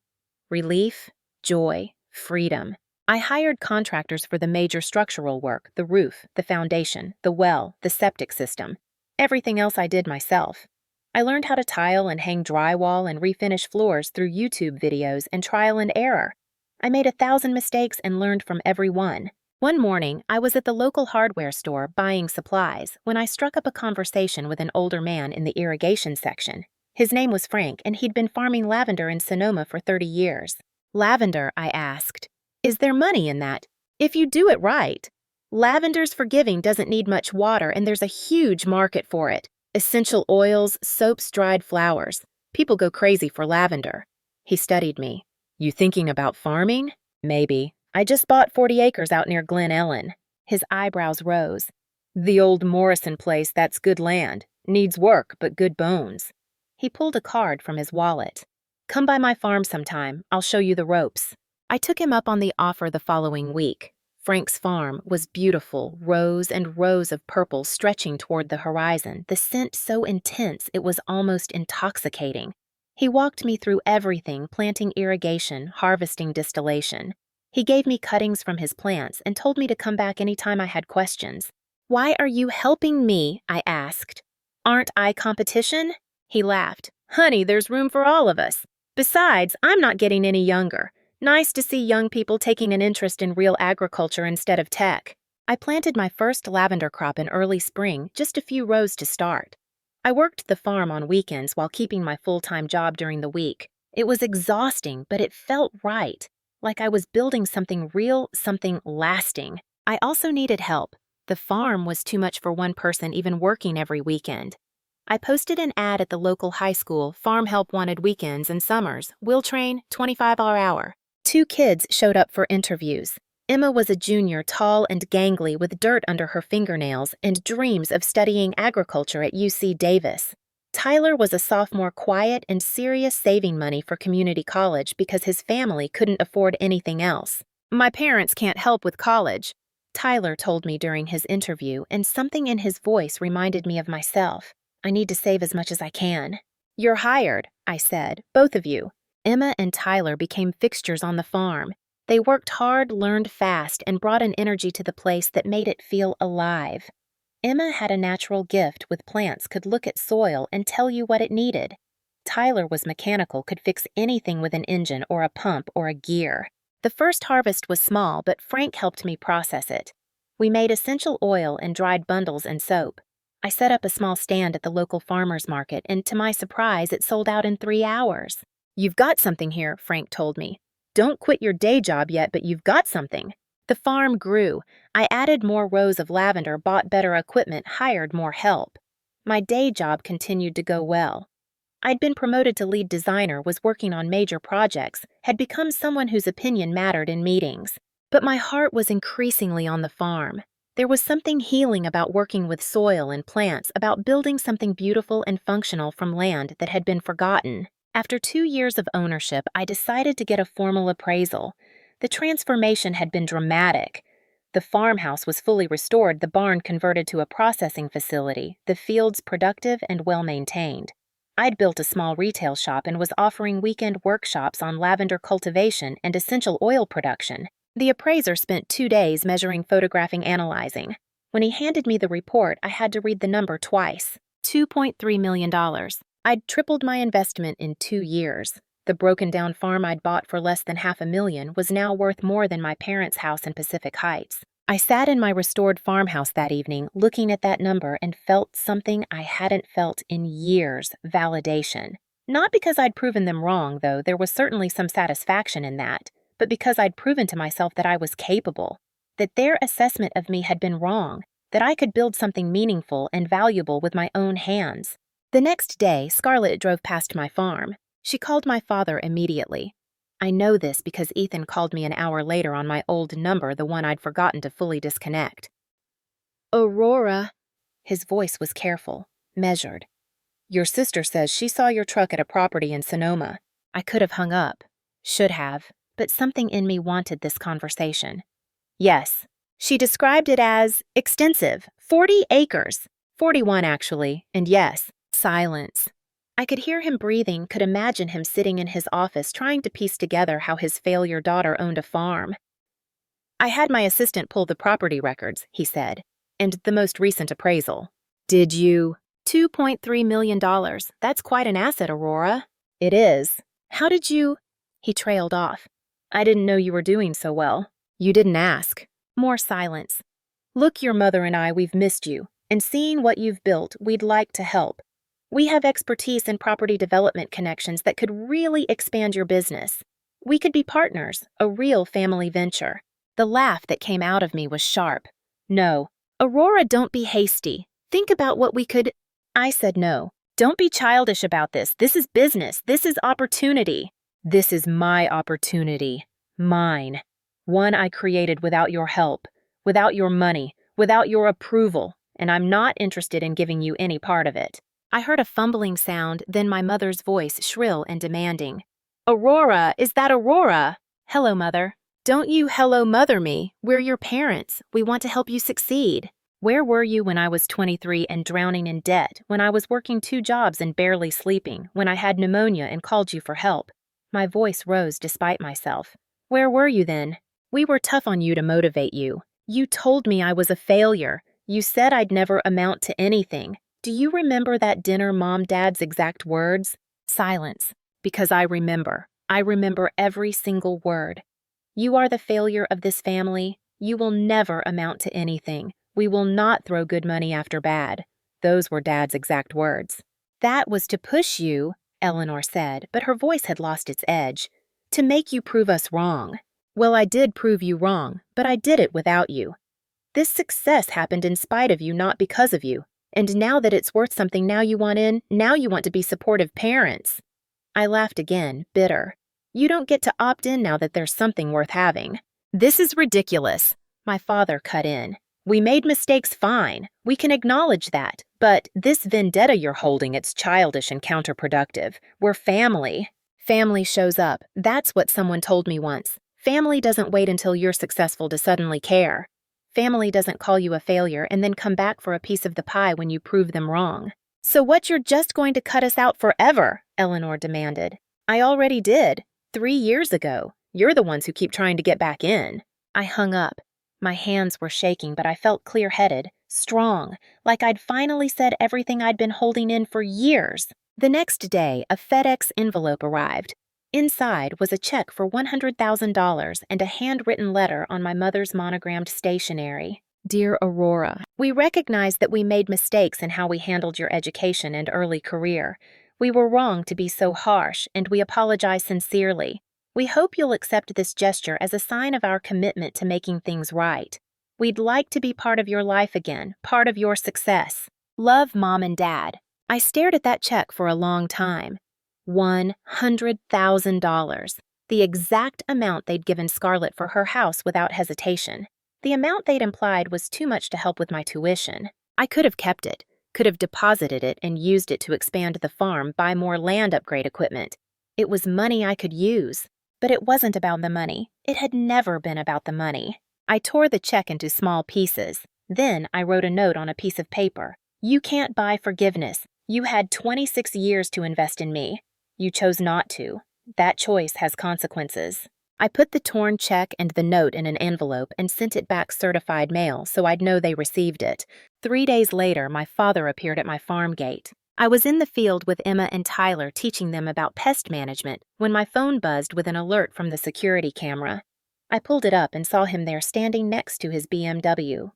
Relief, joy, freedom. I hired contractors for the major structural work, the roof, the foundation, the well, the septic system. Everything else I did myself. I learned how to tile and hang drywall and refinish floors through YouTube videos and trial and error. I made 1,000 mistakes and learned from every one. One morning, I was at the local hardware store buying supplies when I struck up a conversation with an older man in the irrigation section. His name was Frank, and he'd been farming lavender in Sonoma for 30 years. Lavender, I asked. Is there money in that? If you do it right. Lavender's forgiving doesn't need much water, and there's a huge market for it. Essential oils, soaps, dried flowers. People go crazy for lavender. He studied me. You thinking about farming? Maybe. I just bought 40 acres out near Glen Ellen. His eyebrows rose. The old Morrison place, that's good land. Needs work, but good bones. He pulled a card from his wallet. Come by my farm sometime. I'll show you the ropes. I took him up on the offer the following week. Frank's farm was beautiful, rows and rows of purple stretching toward the horizon, the scent so intense it was almost intoxicating. He walked me through everything, planting irrigation, harvesting distillation. He gave me cuttings from his plants and told me to come back anytime I had questions. Why are you helping me? I asked. Aren't I competition? He laughed. Honey, there's room for all of us. Besides, I'm not getting any younger. Nice to see young people taking an interest in real agriculture instead of tech. I planted my first lavender crop in early spring, just a few rows to start. I worked the farm on weekends while keeping my full-time job during the week. It was exhausting, but it felt right, like I was building something real, something lasting. I also needed help. The farm was too much for one person even working every weekend. I posted an ad at the local high school. Farm help wanted weekends and summers. Will train, $25 per hour. 2 kids showed up for interviews. Emma was a junior, tall and gangly with dirt under her fingernails and dreams of studying agriculture at UC Davis. Tyler was a sophomore, quiet and serious, saving money for community college because his family couldn't afford anything else. My parents can't help with college, Tyler told me during his interview, and something in his voice reminded me of myself. I need to save as much as I can. You're hired, I said, both of you. Emma and Tyler became fixtures on the farm. They worked hard, learned fast, and brought an energy to the place that made it feel alive. Emma had a natural gift with plants, could look at soil and tell you what it needed. Tyler was mechanical, could fix anything with an engine or a pump or a gear. The first harvest was small, but Frank helped me process it. We made essential oil and dried bundles and soap. I set up a small stand at the local farmer's market, and to my surprise, it sold out in 3 hours. You've got something here, Frank told me. Don't quit your day job yet, but you've got something. The farm grew. I added more rows of lavender, bought better equipment, hired more help. My day job continued to go well. I'd been promoted to lead designer, was working on major projects, had become someone whose opinion mattered in meetings. But my heart was increasingly on the farm. There was something healing about working with soil and plants, about building something beautiful and functional from land that had been forgotten. After 2 years of ownership, I decided to get a formal appraisal. The transformation had been dramatic. The farmhouse was fully restored, the barn converted to a processing facility, the fields productive and well-maintained. I'd built a small retail shop and was offering weekend workshops on lavender cultivation and essential oil production. The appraiser spent 2 days measuring, photographing, analyzing. When he handed me the report, I had to read the number twice. $2.3 million. I'd tripled my investment in 2 years. The broken-down farm I'd bought for less than $500,000 was now worth more than my parents' house in Pacific Heights. I sat in my restored farmhouse that evening, looking at that number, and felt something I hadn't felt in years: validation. Not because I'd proven them wrong, though there was certainly some satisfaction in that, but because I'd proven to myself that I was capable, that their assessment of me had been wrong, that I could build something meaningful and valuable with my own hands. The next day, Scarlett drove past my farm. She called my father immediately. I know this because Ethan called me an hour later on my old number, the one I'd forgotten to fully disconnect. Aurora. His voice was careful, measured. Your sister says she saw your truck at a property in Sonoma. I could have hung up. Should have, but something in me wanted this conversation. Yes. She described it as extensive, 40 acres. 41, actually, and yes. Silence. I could hear him breathing, could imagine him sitting in his office trying to piece together how his failure daughter owned a farm. I had my assistant pull the property records, he said, and the most recent appraisal. Did you? $2.3 million. That's quite an asset, Aurora. It is. How did you? He trailed off. I didn't know you were doing so well. You didn't ask. More silence. Look, your mother and I, we've missed you, and seeing what you've built, we'd like to help. We have expertise in property development connections that could really expand your business. We could be partners, a real family venture. The laugh that came out of me was sharp. No. Aurora, don't be hasty. Think about what we could. I said no. Don't be childish about this. This is business. This is opportunity. This is my opportunity. Mine. One I created without your help, without your money, without your approval, and I'm not interested in giving you any part of it. I heard a fumbling sound, then my mother's voice, shrill and demanding. Aurora, is that Aurora? Hello, Mother. Don't you hello mother me. We're your parents. We want to help you succeed. Where were you when I was 23 and drowning in debt, when I was working 2 jobs and barely sleeping, when I had pneumonia and called you for help? My voice rose despite myself. Where were you then? We were tough on you to motivate you. You told me I was a failure. You said I'd never amount to anything. Do you remember that dinner, Mom, Dad's exact words? Silence, because I remember. I remember every single word. You are the failure of this family. You will never amount to anything. We will not throw good money after bad. Those were Dad's exact words. That was to push you, Eleanor said, but her voice had lost its edge. To make you prove us wrong. Well, I did prove you wrong, but I did it without you. This success happened in spite of you, not because of you. And now that it's worth something, now you want in, now you want to be supportive parents. I laughed again, bitter. You don't get to opt in now that there's something worth having. This is ridiculous. My father cut in. We made mistakes, fine. We can acknowledge that. But this vendetta you're holding, it's childish and counterproductive. We're family. Family shows up. That's what someone told me once. Family doesn't wait until you're successful to suddenly care. Family doesn't call you a failure and then come back for a piece of the pie when you prove them wrong. So what, you're just going to cut us out forever? Eleanor demanded. I already did. 3 years ago. You're the ones who keep trying to get back in. I hung up. My hands were shaking, but I felt clear-headed, strong, like I'd finally said everything I'd been holding in for years. The next day, a FedEx envelope arrived. Inside was a check for $100,000 and a handwritten letter on my mother's monogrammed stationery. Dear Aurora, we recognize that we made mistakes in how we handled your education and early career. We were wrong to be so harsh, and we apologize sincerely. We hope you'll accept this gesture as a sign of our commitment to making things right. We'd like to be part of your life again, part of your success. Love, Mom and Dad. I stared at that check for a long time. $100,000. The exact amount they'd given Scarlett for her house without hesitation. The amount they'd implied was too much to help with my tuition. I could have kept it, could have deposited it and used it to expand the farm, buy more land, upgrade equipment. It was money I could use. But it wasn't about the money. It had never been about the money. I tore the check into small pieces. Then I wrote a note on a piece of paper. You can't buy forgiveness. You had 26 years to invest in me. You chose not to. That choice has consequences. I put the torn check and the note in an envelope and sent it back certified mail so I'd know they received it. 3 days later, my father appeared at my farm gate. I was in the field with Emma and Tyler teaching them about pest management when my phone buzzed with an alert from the security camera. I pulled it up and saw him there standing next to his BMW.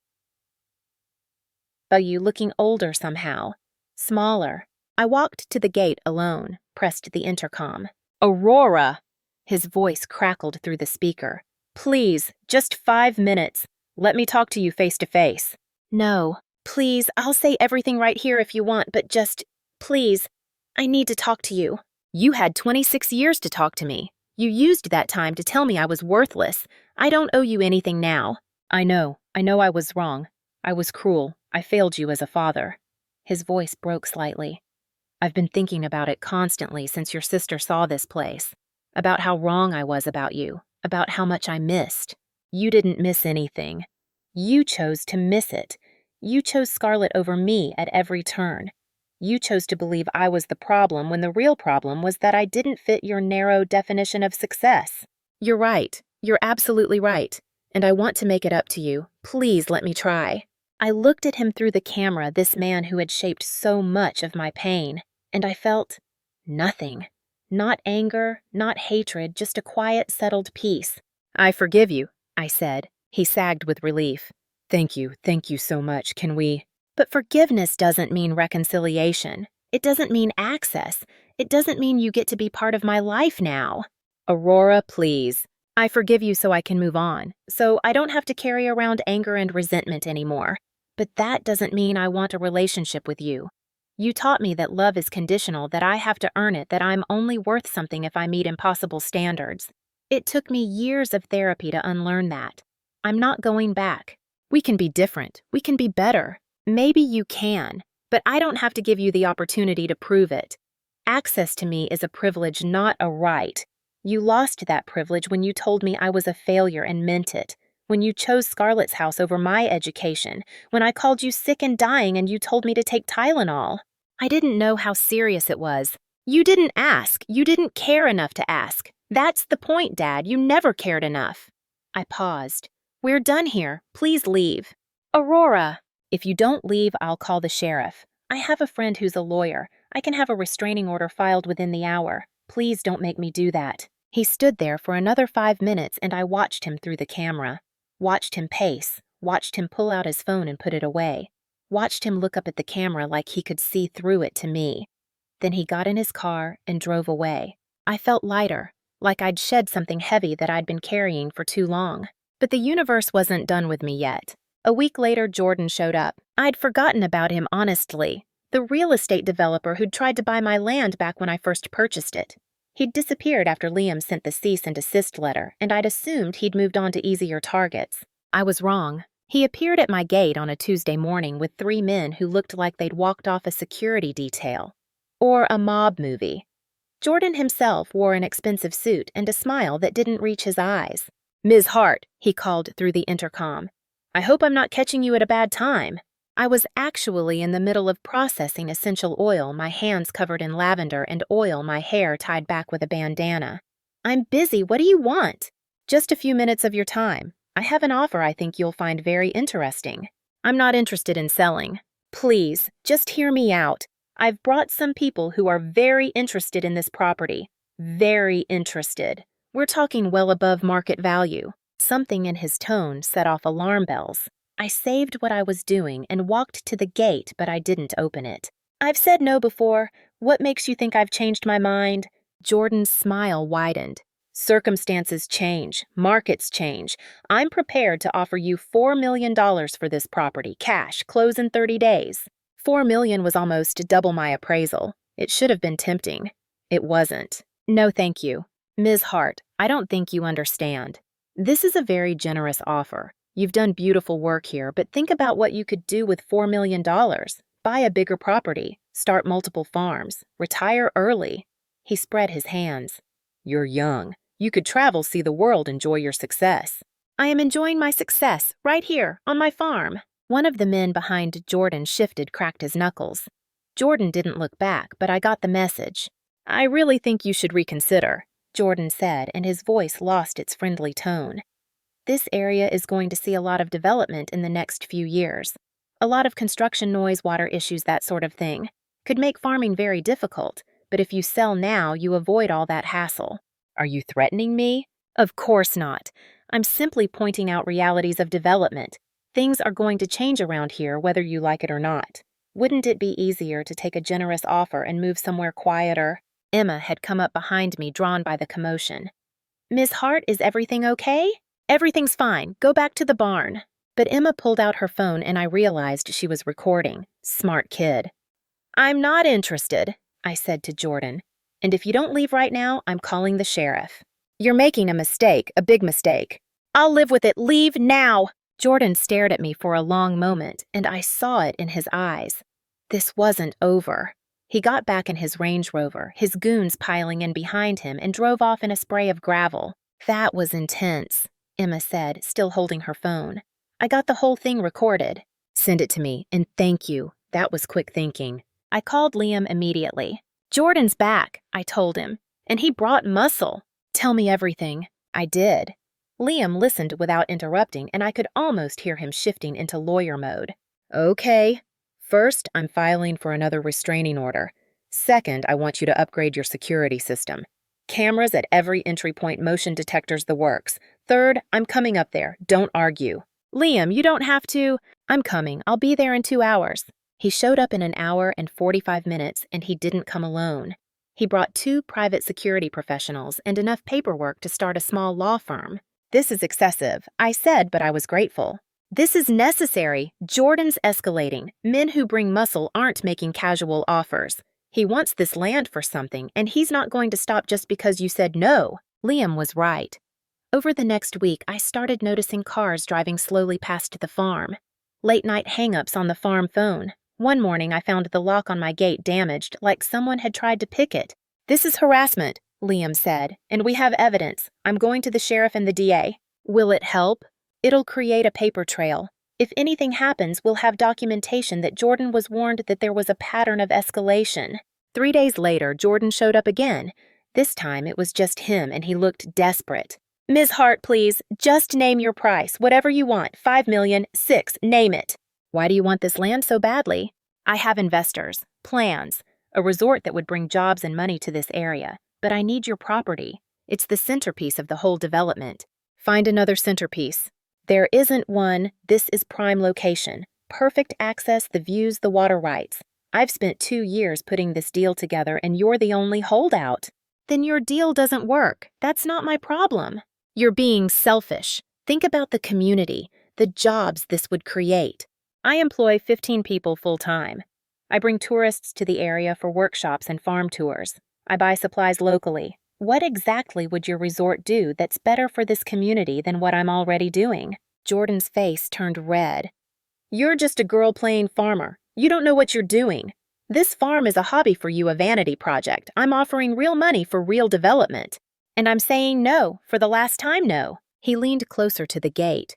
You looking older somehow. Smaller. I walked to the gate alone, pressed the intercom. Aurora! His voice crackled through the speaker. Please, just 5 minutes. Let me talk to you face to face. No. Please, I'll say everything right here if you want, but just, please, I need to talk to you. You had 26 years to talk to me. You used that time to tell me I was worthless. I don't owe you anything now. I know I was wrong. I was cruel. I failed you as a father. His voice broke slightly. I've been thinking about it constantly since your sister saw this place. About how wrong I was about you. About how much I missed. You didn't miss anything. You chose to miss it. You chose Scarlett over me at every turn. You chose to believe I was the problem when the real problem was that I didn't fit your narrow definition of success. You're right. You're absolutely right. And I want to make it up to you. Please let me try. I looked at him through the camera, this man who had shaped so much of my pain, and I felt nothing. Not anger, not hatred, just a quiet, settled peace. I forgive you, I said. He sagged with relief. Thank you so much. Can we? But forgiveness doesn't mean reconciliation. It doesn't mean access. It doesn't mean you get to be part of my life now. Aurora, please. I forgive you so I can move on, so I don't have to carry around anger and resentment anymore. But that doesn't mean I want a relationship with you. You taught me that love is conditional, that I have to earn it, that I'm only worth something if I meet impossible standards. It took me years of therapy to unlearn that. I'm not going back. We can be different. We can be better. Maybe you can, but I don't have to give you the opportunity to prove it. Access to me is a privilege, not a right. You lost that privilege when you told me I was a failure and meant it. When you chose Scarlett's house over my education. When I called you sick and dying and you told me to take Tylenol. I didn't know how serious it was. You didn't ask. You didn't care enough to ask. That's the point, Dad. You never cared enough. I paused. We're done here. Please leave. Aurora. If you don't leave, I'll call the sheriff. I have a friend who's a lawyer. I can have a restraining order filed within the hour. Please don't make me do that. He stood there for another 5 minutes and I watched him through the camera. Watched him pace. Watched him pull out his phone and put it away. Watched him look up at the camera like he could see through it to me. Then he got in his car and drove away. I felt lighter, like I'd shed something heavy that I'd been carrying for too long. But the universe wasn't done with me yet. A week later, Jordan showed up. I'd forgotten about him, honestly. The real estate developer who'd tried to buy my land back when I first purchased it. He'd disappeared after Liam sent the cease and desist letter, and I'd assumed he'd moved on to easier targets. I was wrong. He appeared at my gate on a Tuesday morning with 3 men who looked like they'd walked off a security detail. Or a mob movie. Jordan himself wore an expensive suit and a smile that didn't reach his eyes. "Ms. Hart," he called through the intercom. "I hope I'm not catching you at a bad time." I was actually in the middle of processing essential oil, my hands covered in lavender, and oil, my hair tied back with a bandana. "I'm busy. What do you want?" "Just a few minutes of your time. I have an offer I think you'll find very interesting." "I'm not interested in selling." "Please, just hear me out. I've brought some people who are very interested in this property. Very interested. We're talking well above market value." Something in his tone set off alarm bells. I saved what I was doing and walked to the gate, but I didn't open it. "I've said no before. What makes you think I've changed my mind?" Jordan's smile widened. "Circumstances change. Markets change. I'm prepared to offer you $4 million for this property, cash, close in 30 days. $4 million was almost double my appraisal. It should have been tempting. It wasn't. No, thank you. Ms. Hart, I don't think you understand. This is a very generous offer. You've done beautiful work here, but think about what you could do with $4 million. Buy a bigger property, start multiple farms, retire early." He spread his hands. "You're young. You could travel, see the world, enjoy your success." "I am enjoying my success, right here, on my farm." One of the men behind Jordan shifted, cracked his knuckles. Jordan didn't look back, but I got the message. "I really think you should reconsider," Jordan said, and his voice lost its friendly tone. "This area is going to see a lot of development in the next few years. A lot of construction noise, water issues, that sort of thing. Could make farming very difficult, but if you sell now, you avoid all that hassle." "Are you threatening me?" "Of course not. I'm simply pointing out realities of development. Things are going to change around here whether you like it or not. Wouldn't it be easier to take a generous offer and move somewhere quieter?" Emma had come up behind me, drawn by the commotion. "Ms. Hart, is everything okay?" "Everything's fine. Go back to the barn." But Emma pulled out her phone and I realized she was recording. Smart kid. "I'm not interested," I said to Jordan. "And if you don't leave right now, I'm calling the sheriff." "You're making a mistake, a big mistake." "I'll live with it. Leave now." Jordan stared at me for a long moment, and I saw it in his eyes. This wasn't over. He got back in his Range Rover, his goons piling in behind him, and drove off in a spray of gravel. "That was intense," Emma said, still holding her phone. "I got the whole thing recorded." "Send it to me, and thank you. That was quick thinking." I called Liam immediately. "Jordan's back," I told him, "and he brought muscle." "Tell me everything." I did. Liam listened without interrupting, and I could almost hear him shifting into lawyer mode. "Okay. First, I'm filing for another restraining order. Second, I want you to upgrade your security system. Cameras at every entry point, motion detectors, the works. Third, I'm coming up there. Don't argue." "Liam, you don't have to." "I'm coming. I'll be there in 2 hours." He showed up in 1 hour and 45 minutes, and he didn't come alone. He brought 2 private security professionals and enough paperwork to start a small law firm. "This is excessive," I said, but I was grateful. "This is necessary. Jordan's escalating. Men who bring muscle aren't making casual offers. He wants this land for something, and he's not going to stop just because you said no." Liam was right. Over the next week, I started noticing cars driving slowly past the farm. Late-night hang-ups on the farm phone. One morning, I found the lock on my gate damaged, like someone had tried to pick it. "This is harassment," Liam said, "and we have evidence. I'm going to the sheriff and the DA. "Will it help?" "It'll create a paper trail. If anything happens, we'll have documentation that Jordan was warned that there was a pattern of escalation." 3 days later, Jordan showed up again. This time, it was just him, and he looked desperate. "Ms. Hart, please, just name your price. Whatever you want. 5 million, 6, name it." "Why do you want this land so badly?" "I have investors, plans, a resort that would bring jobs and money to this area. But I need your property. It's the centerpiece of the whole development." "Find another centerpiece." "There isn't one. This is prime location. Perfect access, the views, the water rights. I've spent 2 years putting this deal together, and you're the only holdout." "Then your deal doesn't work. That's not my problem." "You're being selfish. Think about the community, the jobs this would create." "I employ 15 people full-time. I bring tourists to the area for workshops and farm tours. I buy supplies locally. What exactly would your resort do that's better for this community than what I'm already doing?" Jordan's face turned red. "You're just a girl playing farmer. You don't know what you're doing. This farm is a hobby for you, a vanity project. I'm offering real money for real development. And I'm saying no, for the last time no." He leaned closer to the gate.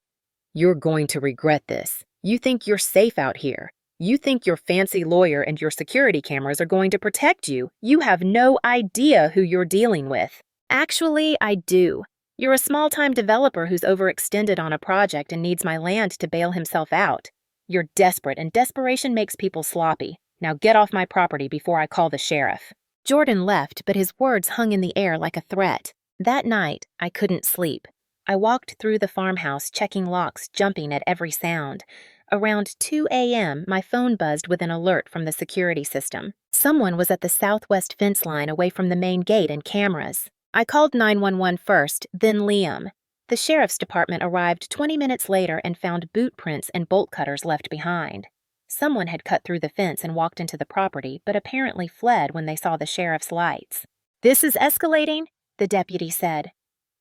"You're going to regret this. You think you're safe out here. You think your fancy lawyer and your security cameras are going to protect you. You have no idea who you're dealing with." "Actually, I do. You're a small-time developer who's overextended on a project and needs my land to bail himself out. You're desperate, and desperation makes people sloppy. Now get off my property before I call the sheriff." Jordan left, but his words hung in the air like a threat. That night, I couldn't sleep. I walked through the farmhouse, checking locks, jumping at every sound. Around 2 a.m., my phone buzzed with an alert from the security system. Someone was at the southwest fence line away from the main gate and cameras. I called 911 first, then Liam. The sheriff's department arrived 20 minutes later and found boot prints and bolt cutters left behind. Someone had cut through the fence and walked into the property, but apparently fled when they saw the sheriff's lights. "This is escalating," the deputy said.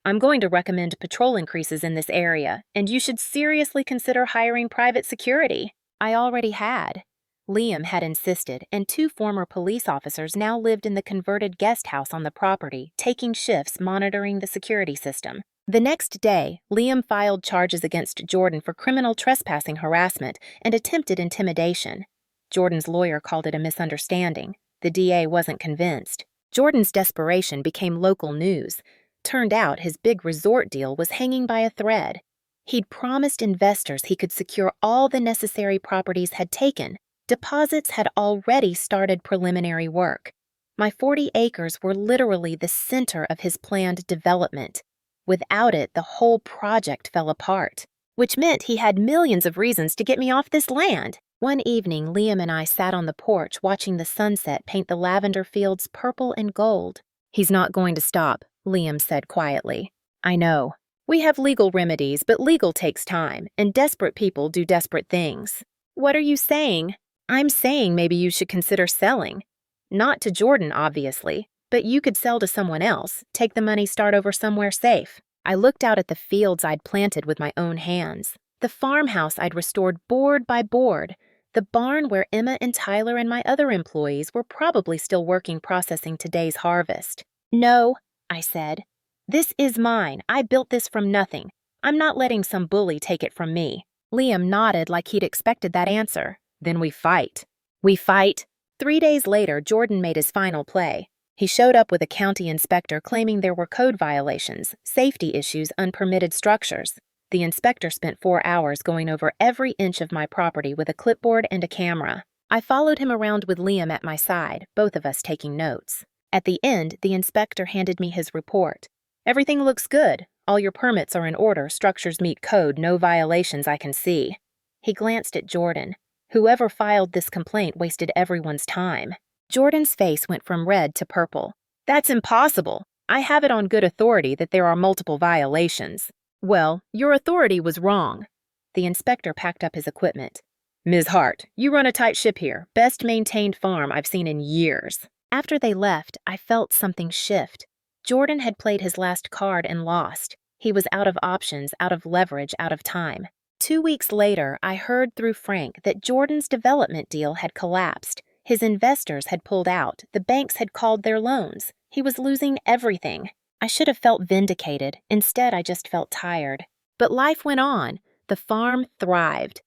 "I'm going to recommend patrol increases in this area, and you should seriously consider hiring private security." I already had. Liam had insisted, and 2 former police officers now lived in the converted guest house on the property, taking shifts monitoring the security system. The next day, Liam filed charges against Jordan for criminal trespassing harassment and attempted intimidation. Jordan's lawyer called it a misunderstanding. The DA wasn't convinced. Jordan's desperation became local news. Turned out his big resort deal was hanging by a thread. He'd promised investors he could secure all the necessary properties had taken. Deposits had already started preliminary work. My 40 acres were literally the center of his planned development. Without it, the whole project fell apart, which meant he had millions of reasons to get me off this land. One evening, Liam and I sat on the porch watching the sunset paint the lavender fields purple and gold. "He's not going to stop," Liam said quietly. "I know. We have legal remedies, but legal takes time, and desperate people do desperate things." "What are you saying?" "I'm saying maybe you should consider selling. Not to Jordan, obviously, but you could sell to someone else, take the money, start over somewhere safe." I looked out at the fields I'd planted with my own hands, the farmhouse I'd restored board by board, the barn where Emma and Tyler and my other employees were probably still working processing today's harvest. "No," I said. "This is mine. I built this from nothing. I'm not letting some bully take it from me." Liam nodded like he'd expected that answer. "Then we fight." "We fight?" 3 days later, Jordan made his final play. He showed up with a county inspector claiming there were code violations, safety issues, unpermitted structures. The inspector spent 4 hours going over every inch of my property with a clipboard and a camera. I followed him around with Liam at my side, both of us taking notes. At the end, the inspector handed me his report. "Everything looks good. All your permits are in order, structures meet code, no violations I can see." He glanced at Jordan. "Whoever filed this complaint wasted everyone's time." Jordan's face went from red to purple. That's impossible. I have it on good authority that there are multiple violations. Well, your authority was wrong. The inspector packed up his equipment. Ms. Hart, you run a tight ship here. Best maintained farm I've seen in years. After they left, I felt something shift. Jordan had played his last card and lost. He was out of options, out of leverage, out of time. 2 weeks later, I heard through Frank that Jordan's development deal had collapsed. His investors had pulled out. The banks had called their loans. He was losing everything. I should have felt vindicated. Instead, I just felt tired. But life went on. The farm thrived.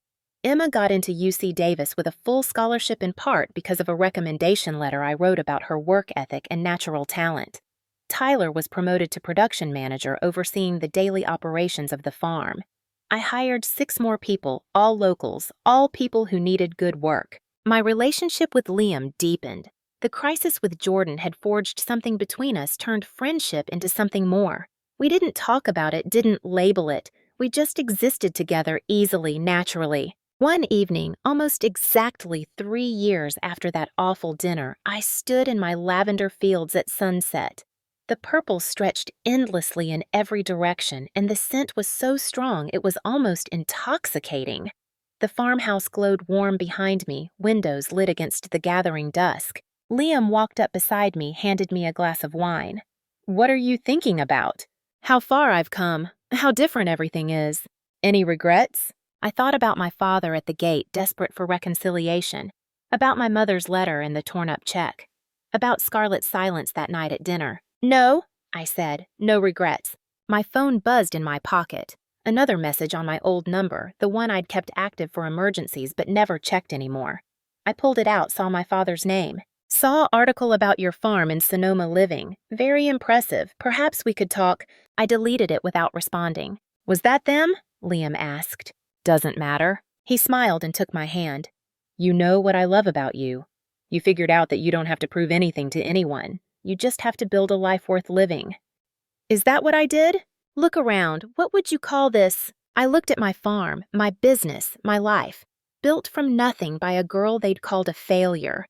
Emma got into UC Davis with a full scholarship in part because of a recommendation letter I wrote about her work ethic and natural talent. Tyler was promoted to production manager overseeing the daily operations of the farm. I hired 6 more people, all locals, all people who needed good work. My relationship with Liam deepened. The crisis with Jordan had forged something between us, turned friendship into something more. We didn't talk about it, didn't label it. We just existed together easily, naturally. One evening, almost exactly 3 years after that awful dinner, I stood in my lavender fields at sunset. The purple stretched endlessly in every direction, and the scent was so strong it was almost intoxicating. The farmhouse glowed warm behind me, windows lit against the gathering dusk. Liam walked up beside me, handed me a glass of wine. What are you thinking about? How far I've come. How different everything is. Any regrets? I thought about my father at the gate, desperate for reconciliation. About my mother's letter and the torn-up check. About Scarlett's silence that night at dinner. No, I said, no regrets. My phone buzzed in my pocket. Another message on my old number, the one I'd kept active for emergencies but never checked anymore. I pulled it out, saw my father's name. Saw article about your farm in Sonoma Living. Very impressive. Perhaps we could talk. I deleted it without responding. Was that them? Liam asked. Doesn't matter. He smiled and took my hand. You know what I love about you. You figured out that you don't have to prove anything to anyone. You just have to build a life worth living. Is that what I did? Look around. What would you call this? I looked at my farm, my business, my life. Built from nothing by a girl they'd called a failure.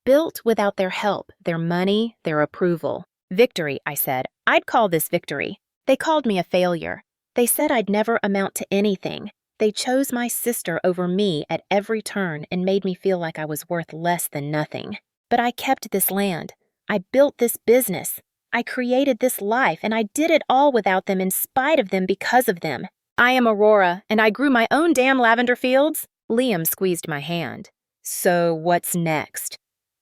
Built without their help, their money, their approval. Victory, I said. I'd call this victory. They called me a failure. They said I'd never amount to anything. They chose my sister over me at every turn and made me feel like I was worth less than nothing. But I kept this land. I built this business. I created this life, and I did it all without them, in spite of them, because of them. I am Aurora, and I grew my own damn lavender fields. Liam squeezed my hand. So what's next?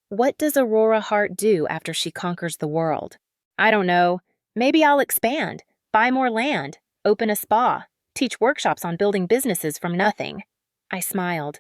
What does Aurora Hart do after she conquers the world? I don't know. Maybe I'll expand, buy more land, open a spa, teach workshops on building businesses from nothing. I smiled.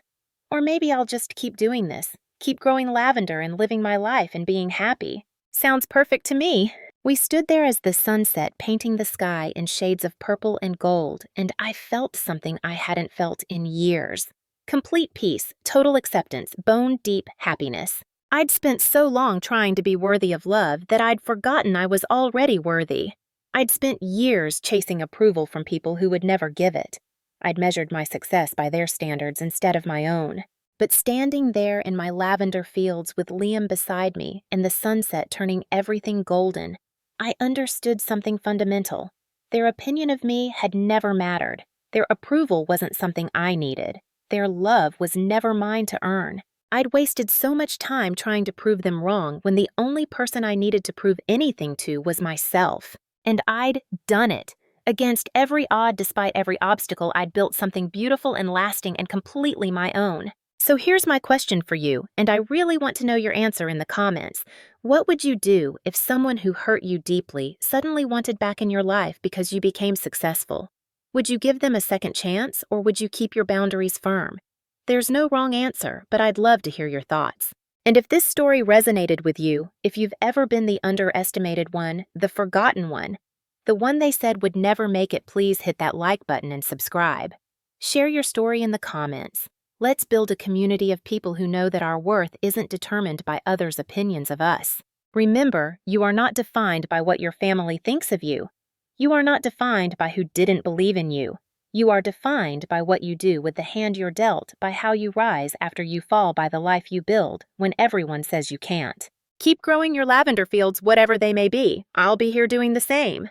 Or maybe I'll just keep doing this, keep growing lavender and living my life and being happy. Sounds perfect to me. We stood there as the sunset painting the sky in shades of purple and gold, and I felt something I hadn't felt in years. Complete peace, total acceptance, bone-deep happiness. I'd spent so long trying to be worthy of love that I'd forgotten I was already worthy. I'd spent years chasing approval from people who would never give it. I'd measured my success by their standards instead of my own. But standing there in my lavender fields with Liam beside me and the sunset turning everything golden, I understood something fundamental. Their opinion of me had never mattered. Their approval wasn't something I needed. Their love was never mine to earn. I'd wasted so much time trying to prove them wrong when the only person I needed to prove anything to was myself. And I'd done it. Against every odd, despite every obstacle, I'd built something beautiful and lasting and completely my own. So here's my question for you, and I really want to know your answer in the comments. What would you do if someone who hurt you deeply suddenly wanted back in your life because you became successful? Would you give them a second chance, or would you keep your boundaries firm? There's no wrong answer, but I'd love to hear your thoughts. And if this story resonated with you, if you've ever been the underestimated one, the forgotten one, the one they said would never make it, please hit that like button and subscribe. Share your story in the comments. Let's build a community of people who know that our worth isn't determined by others' opinions of us. Remember, you are not defined by what your family thinks of you. You are not defined by who didn't believe in you. You are defined by what you do with the hand you're dealt, by how you rise after you fall, by the life you build when everyone says you can't. Keep growing your lavender fields, whatever they may be. I'll be here doing the same.